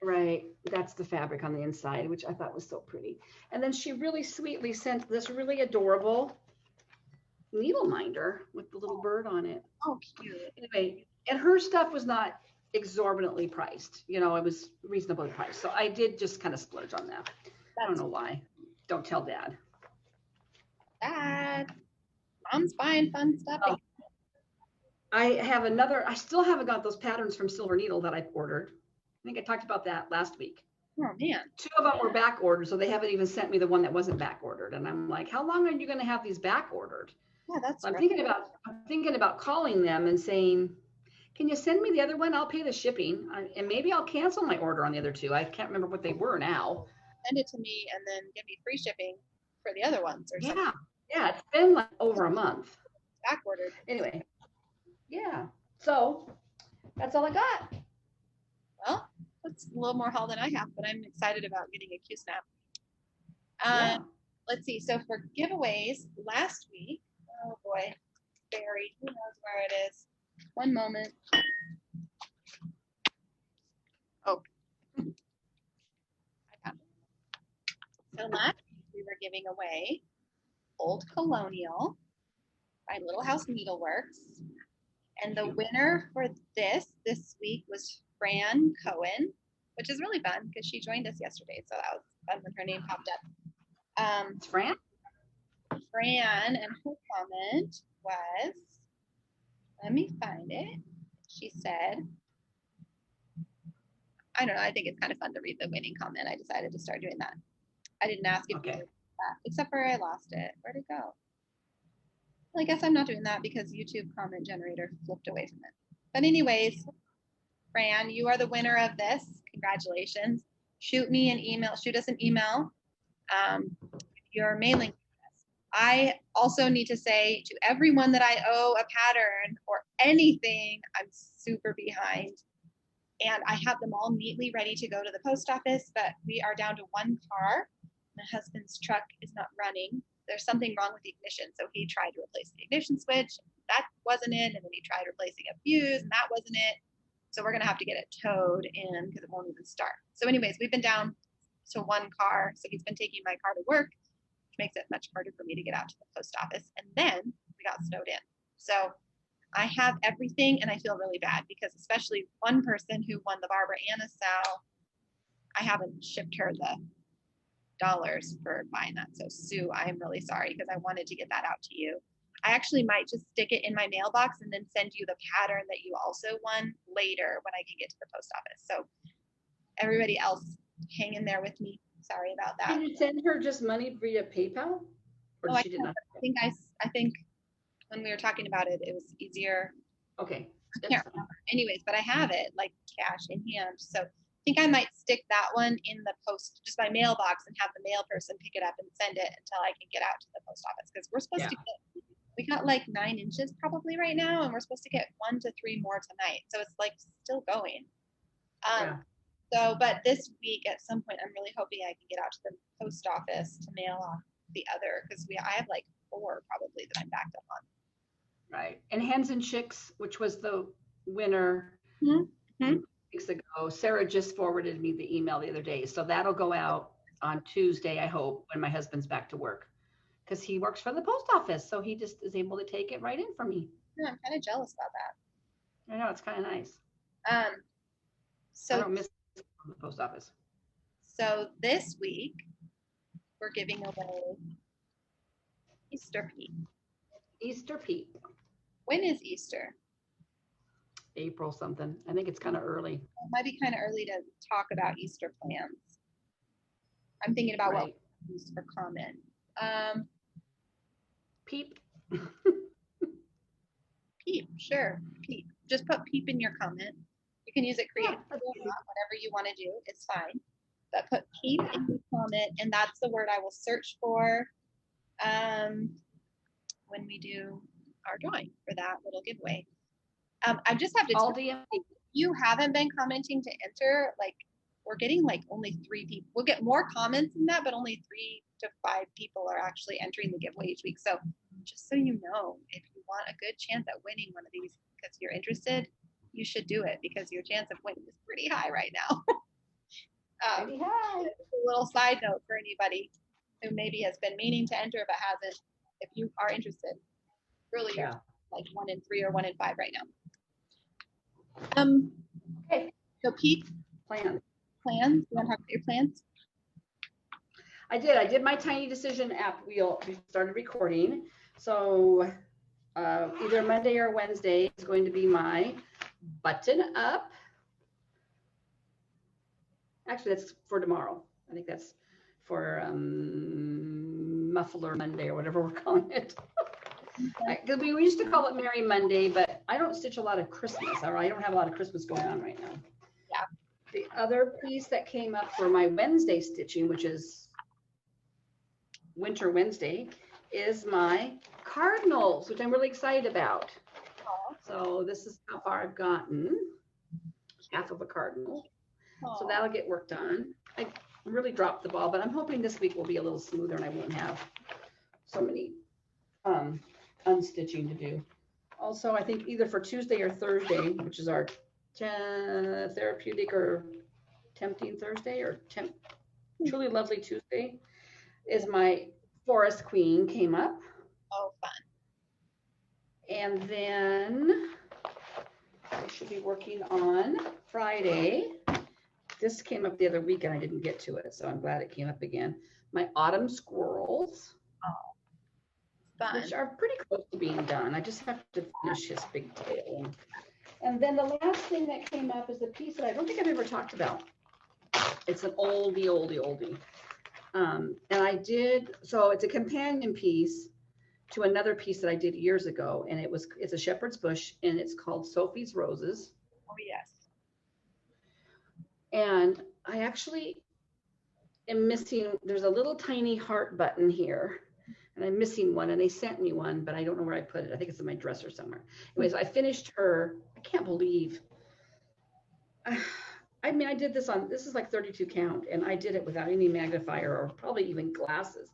Right. That's the fabric on the inside, which I thought was so pretty. And then she really sweetly sent this really adorable needle minder with the little bird on it. Oh, cute. Anyway, and her stuff was not exorbitantly priced. You know, it was reasonably priced. So I did just kind of splurge on that. I don't know why. Don't tell Dad. Dad, Mom's buying fun stuff. Oh. I still haven't got those patterns from Silver Needle that I ordered. I think I talked about that last week. Oh man. 2 of them were back ordered, so they haven't even sent me the one that wasn't back ordered. And I'm like, how long are you going to have these back ordered? Yeah, that's. So I'm thinking about calling them and saying, can you send me the other one? I'll pay the shipping, and maybe I'll cancel my order on the other 2. I can't remember what they were now. Send it to me and then give me free shipping for the other ones or something. Yeah, it's been like over a month. Back ordered. Anyway, yeah. So that's all I got. Well, that's a little more haul than I have, but I'm excited about getting a Q-snap. Let's see. So for giveaways, last week, oh boy, buried. Who knows where it is? One moment. Oh. I found it. So last week we were giving away Old Colonial by Little House Needleworks. And the winner for this week was Fran Cohen, which is really fun because she joined us yesterday. So that was fun when her name popped up. It's Fran? Fran, and her comment was, let me find it. she said, I don't know, I think it's kind of fun to read the winning comment. I decided to start doing that. I didn't ask if you did that, except for I lost it. Where'd it go? Well, I guess I'm not doing that because YouTube comment generator flipped away from it. But anyways, Fran, you are the winner of this. Congratulations. Shoot me an email. Shoot us an email. Your mailing address. I also need to say to everyone that I owe a pattern or anything, I'm super behind. And I have them all neatly ready to go to the post office, but we are down to one car. My husband's truck is not running. There's something wrong with the ignition. So he tried to replace the ignition switch. That wasn't it. And then he tried replacing a fuse and that wasn't it. So we're going to have to get it towed in because it won't even start. So anyways, we've been down to one car. So he's been taking my car to work, which makes it much harder for me to get out to the post office. And then we got snowed in. So I have everything and I feel really bad because especially one person who won the Barbara Anna SAL, I haven't shipped her the dollars for buying that. So Sue, I am really sorry because I wanted to get that out to you. I actually might just stick it in my mailbox and then send you the pattern that you also won later when I can get to the post office. So everybody else, hang in there with me. Sorry about that. Can you send her just money via PayPal? Or she did not? I think when we were talking about it, it was easier. Okay. I can't remember. Anyways, but I have it like cash in hand. So I think I might stick that one in the post, just my mailbox, and have the mail person pick it up and send it until I can get out to the post office. Because we're supposed to get, we got like 9 inches probably right now, and we're supposed to get 1 to 3 more tonight. So it's like still going. So, but this week at some point, I'm really hoping I can get out to the post office to mail off the other, because I have like 4 probably that I'm backed up on. Right. And Hens and Chicks, which was the winner weeks ago, Sarah just forwarded me the email the other day. So that'll go out on Tuesday, I hope, when my husband's back to work, because he works for the post office. So he just is able to take it right in for me. Yeah, I'm kind of jealous about that. I know, it's kind of nice. So I don't miss the post office. So this week, we're giving away Easter Pete. Easter Pete. When is Easter? April something. I think it's kind of early. It might be kind of early to talk about Easter plans. I'm thinking about what we use for comment. Peep. Peep, sure. Peep. Just put peep in your comment. You can use it creatively or not, whatever you want to do. It's fine. But put peep in your comment, and that's the word I will search for when we do our drawing for that little giveaway. I just have to tell you, if you haven't been commenting to enter, like we're getting like only 3 people. We'll get more comments than that, but only 3 to 5 people are actually entering the giveaway each week. So just so you know, if you want a good chance at winning one of these because you're interested, you should do it because your chance of winning is pretty high right now. Pretty high. A little side note for anybody who maybe has been meaning to enter but hasn't. If you are interested, really, like 1 in 3 or 1 in 5 right now. Okay. So Pete, plans. You want to talk about your plans? I did my Tiny Decision app. We started recording. So either Monday or Wednesday is going to be my button up. Actually, that's for tomorrow. I think that's for Muffler Monday or whatever we're calling it. Because we used to call it Merry Monday, but I don't stitch a lot of Christmas. I don't have a lot of Christmas going on right now. Yeah. The other piece that came up for my Wednesday stitching, which is Winter Wednesday, is my cardinals, which I'm really excited about. So this is how far I've gotten. Half of a cardinal. So that'll get worked on. I really dropped the ball, but I'm hoping this week will be a little smoother and I won't have so many unstitching to do. Also, I think either for Tuesday or Thursday, which is our therapeutic or tempting Thursday or truly lovely Tuesday, is my Forest Queen came up. Oh, fun. And then I should be working on Friday. This came up the other week and I didn't get to it, so I'm glad it came up again. My Autumn Squirrels. Oh, fun. Which are pretty close to being done. I just have to finish his big tail. And then the last thing that came up is the piece that I don't think I've ever talked about. It's an oldie. And I did, so it's a companion piece to another piece that I did years ago. And it's a shepherd's bush and it's called Sophie's Roses. Oh, yes. And I actually am missing, there's a little tiny heart button here. And I'm missing one, and they sent me one, but I don't know where I put it. I think it's in my dresser somewhere. Anyways, I finished her. I can't believe. I mean, I did this is like 32 count, and I did it without any magnifier or probably even glasses.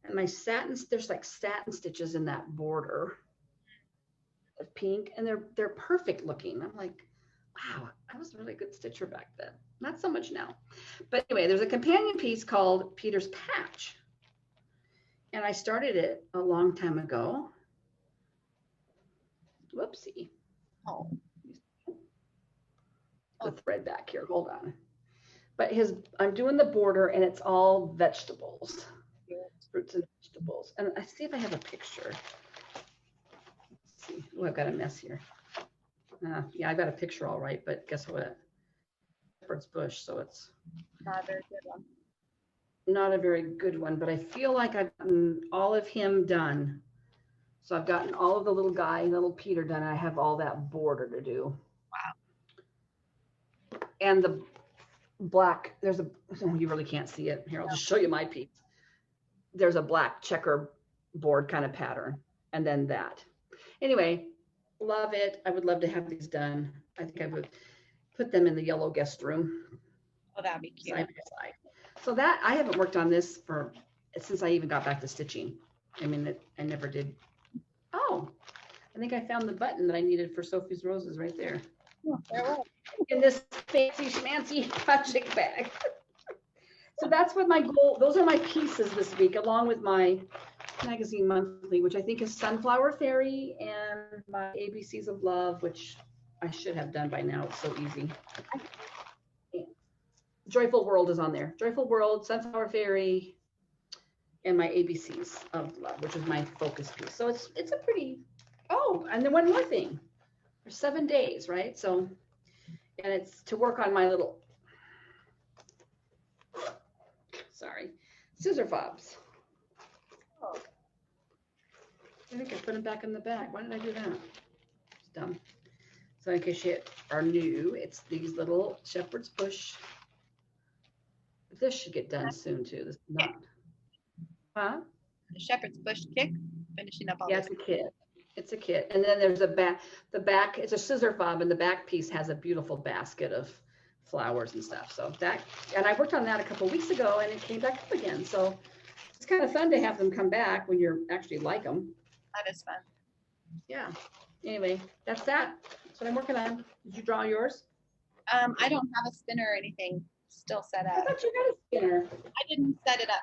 And my there's like satin stitches in that border of pink, and they're perfect looking. I'm like, wow, I was a really good stitcher back then. Not so much now. But anyway, there's a companion piece called Peter's Patch. And I started it a long time ago. Whoopsie. Oh. The thread back here, hold on. But I'm doing the border and it's all vegetables, fruits and vegetables. And I see if I have a picture. Let's see. Oh, I've got a mess here. Yeah, I got a picture all right, but guess what? Shepherd's bush, so it's Not a very good one. Not a very good one, but I feel like I've gotten all of him done. So I've gotten all of the little guy, little Peter done. I have all that border to do. Wow. And the black, oh, you really can't see it. Here, I'll just show you my piece. There's a black checker board kind of pattern. And then that. Anyway, love it. I would love to have these done. I think I would put them in the yellow guest room. Oh, that'd be cute. Side by side. So that I haven't worked on this since I even got back to stitching. I mean, I never did. Oh, I think I found the button that I needed for Sophie's Roses right there. Oh, there it was. In this fancy schmancy project bag. So that's what my goal, those are my pieces this week, along with my magazine monthly, which I think is Sunflower Fairy, and my ABCs of Love, which I should have done by now. It's so easy. Joyful World is on there. Joyful World, Sunflower Fairy, and my ABCs of Love, which is my focus piece. So it's a pretty, and then one more thing. There's 7 days, right? So, and it's to work on my little, scissor fobs. Oh. I think I put them back in the bag. Why did I do that? It's dumb. So in case you are new, it's these little shepherd's bush. This should get done soon too. This is not. Huh? The shepherd's bush kick, finishing up all Yeah, this. it's a kit. It's a kit. And then there's a back. The back, it's a scissor fob, and the back piece has a beautiful basket of flowers and stuff. So that, and I worked on that a couple of weeks ago, and it came back up again. So it's kind of fun to have them come back when you're actually like them. That is fun. Yeah. Anyway, that's that. That's what I'm working on. Did you draw yours? I don't have a spinner or anything still set I up. thought you got a spinner. I didn't set it up.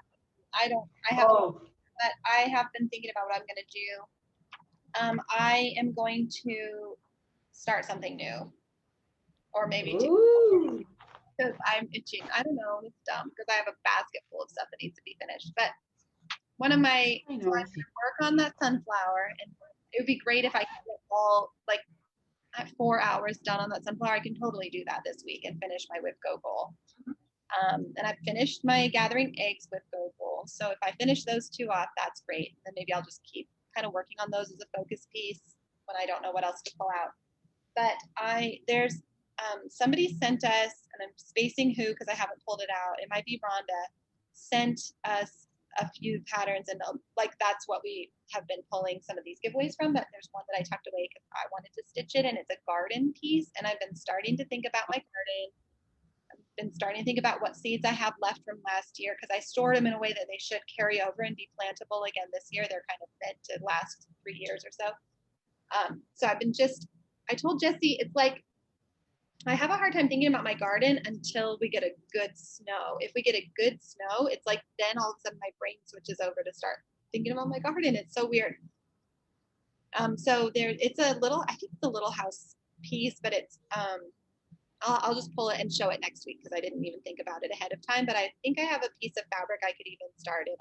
I have, but I have been thinking about what I'm going to do. I am going to start something new, or maybe two, Ooh. because I'm itching. I don't know. It's dumb because I have a basket full of stuff that needs to be finished. But one of my, I so know. I'm going to work on that sunflower, and it would be great if I could get all like at 4 hours done on that sunflower. I can totally do that this week and finish my WIPGO goal. And I finished my Gathering Eggs WIPGO goal. So if I finish those two off, that's great. Then maybe I'll just keep kind of working on those as a focus piece when I don't know what else to pull out. But there's somebody sent us, and I'm spacing who because I haven't pulled it out. It might be Rhonda, sent us a few patterns, and like that's what we have been pulling some of these giveaways from. But there's one that I tucked away because I wanted to stitch it, and it's a garden piece. And I've been starting to think about my garden. Been starting to think about what seeds I have left from last year because I stored them in a way that they should carry over and be plantable again this year. They're kind of meant to last 3 years or so. So I told Jessie, it's like, I have a hard time thinking about my garden until we get a good snow. If we get a good snow, it's like then all of a sudden my brain switches over to start thinking about my garden. It's so weird. So it's a little, I think it's a little house piece, but it's, I'll just pull it and show it next week because I didn't even think about it ahead of time. But I think I have a piece of fabric I could even start it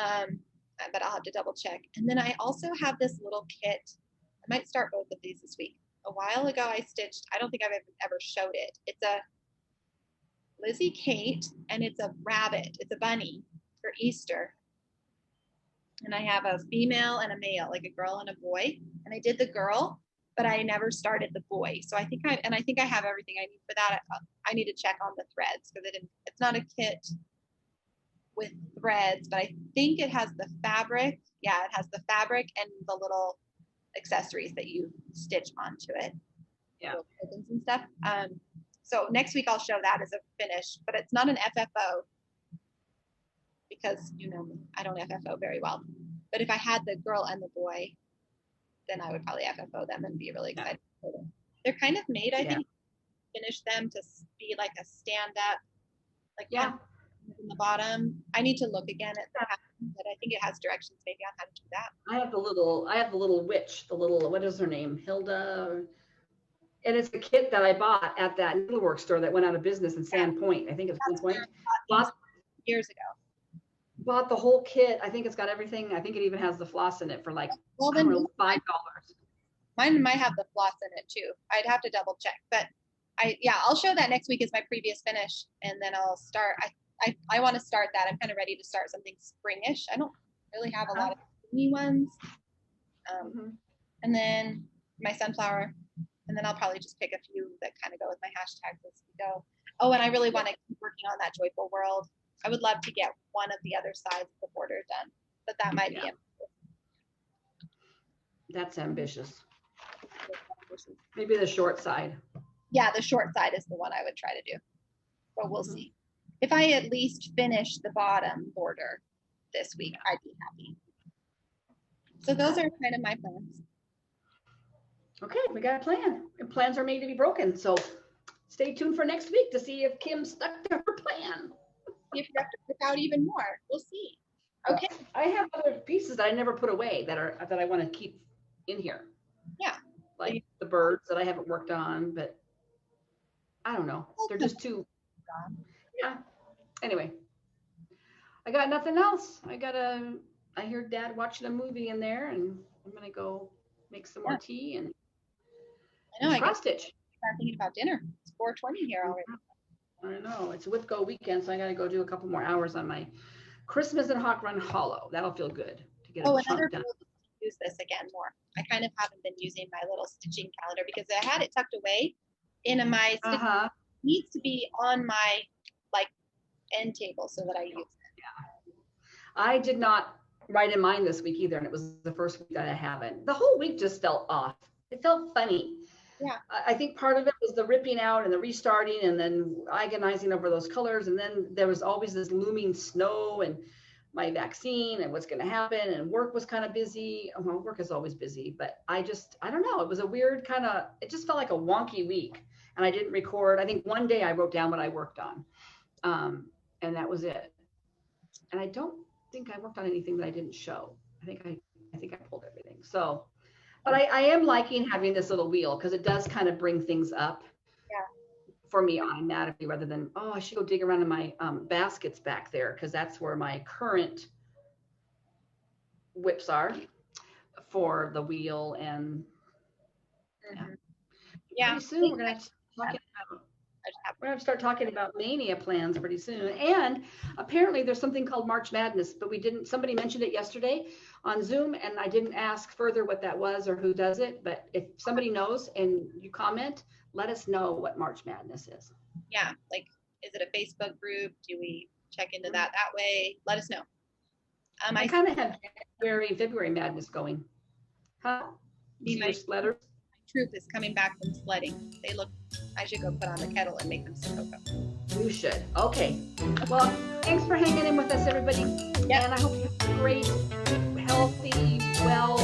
on. But I'll have to double check. And then I also have this little kit. I might start both of these this week. a while ago I stitched, I don't think I've ever showed it. It's a Lizzie Kate, and it's a rabbit. It's a bunny for Easter. And I have a female and a male, like a girl and a boy. And I did the girl, but I never started the boy. So I think I have everything I need for that. I need to check on the threads because it's not a kit with threads, but I think it has the fabric. Yeah, it has the fabric and the little accessories that you stitch onto it. Yeah. Ribbons and stuff. So next week I'll show that as a finish, but it's not an FFO because you know me, I don't FFO very well. But if I had the girl and the boy, then I would probably FFO them and be really excited for them. They're kind of made, I think, finish them to be like a stand up, like in the bottom. I need to look again at the pattern, but I think it has directions maybe on how to do that. I have the little witch, what is her name? Hilda. And it's a kit that I bought at that needlework store that went out of business in Sandpoint. I think it's Sandpoint. Bought years ago. Bought the whole kit. I think it's got everything. I think it even has the floss in it for like $5. Mine might have the floss in it too. I'd have to double check, but I'll show that next week as my previous finish, and then I'll start. I want to start that. I'm kind of ready to start something springish. I don't really have a lot of springy ones. And then my sunflower. And then I'll probably just pick a few that kind of go with my hashtags as we go. Oh, and I really want to keep working on that Joyful World. I would love to get one of the other sides of the border done, but that might be it. That's ambitious. Maybe the short side. Yeah, the short side is the one I would try to do, but we'll see. If I at least finish the bottom border this week, I'd be happy. So those are kind of my plans. Okay, we got a plan, and plans are made to be broken. So stay tuned for next week to see if Kim stuck to her plan. If you have to pick out even more, we'll see. Okay. I have other pieces that I never put away that I want to keep in here. Yeah. Like the birds that I haven't worked on, but I don't know. They're just too. Yeah. Anyway, I got nothing else. I hear Dad watching a movie in there, and I'm gonna go make some more tea and cross stitch. I'm thinking about dinner. It's 4:20 here already. I know it's WIPGO weekend, so I got to go do a couple more hours on my Christmas and Hawk Run Hollow. That'll feel good to get a chunk done. Use this again more. I kind of haven't been using my little stitching calendar because I had it tucked away in my stitching. It needs to be on my end table so that I use it. Yeah. I did not write in mine this week either, and it was the first week that I haven't. The whole week just felt off. It felt funny. Yeah. I think part of it was the ripping out and the restarting and then agonizing over those colors. And then there was always this looming snow and my vaccine and what's going to happen. And work was kind of busy. Well, work is always busy, but I don't know. It was a weird it just felt like a wonky week. And I didn't record. I think one day I wrote down what I worked on. And that was it. And I don't think I worked on anything that I didn't show. I think I pulled everything. So, but I am liking having this little wheel because it does kind of bring things up for me automatically rather than, I should go dig around in my baskets back there because that's where my current whips are for the wheel. And pretty soon we're going to start talking about mania plans pretty soon. And apparently there's something called March Madness, but somebody mentioned it yesterday on Zoom and I didn't ask further what that was or who does it. But if somebody knows and you comment, let us know what March Madness is. Yeah. Is it a Facebook group? Do we check into that way? Let us know. I kind of have January, February Madness going. Huh? My letters. Troop is coming back from sledding. I should go put on the kettle and make them some cocoa. You should. Okay. Well, thanks for hanging in with us, everybody. Yeah. And I hope you have a great, healthy, well,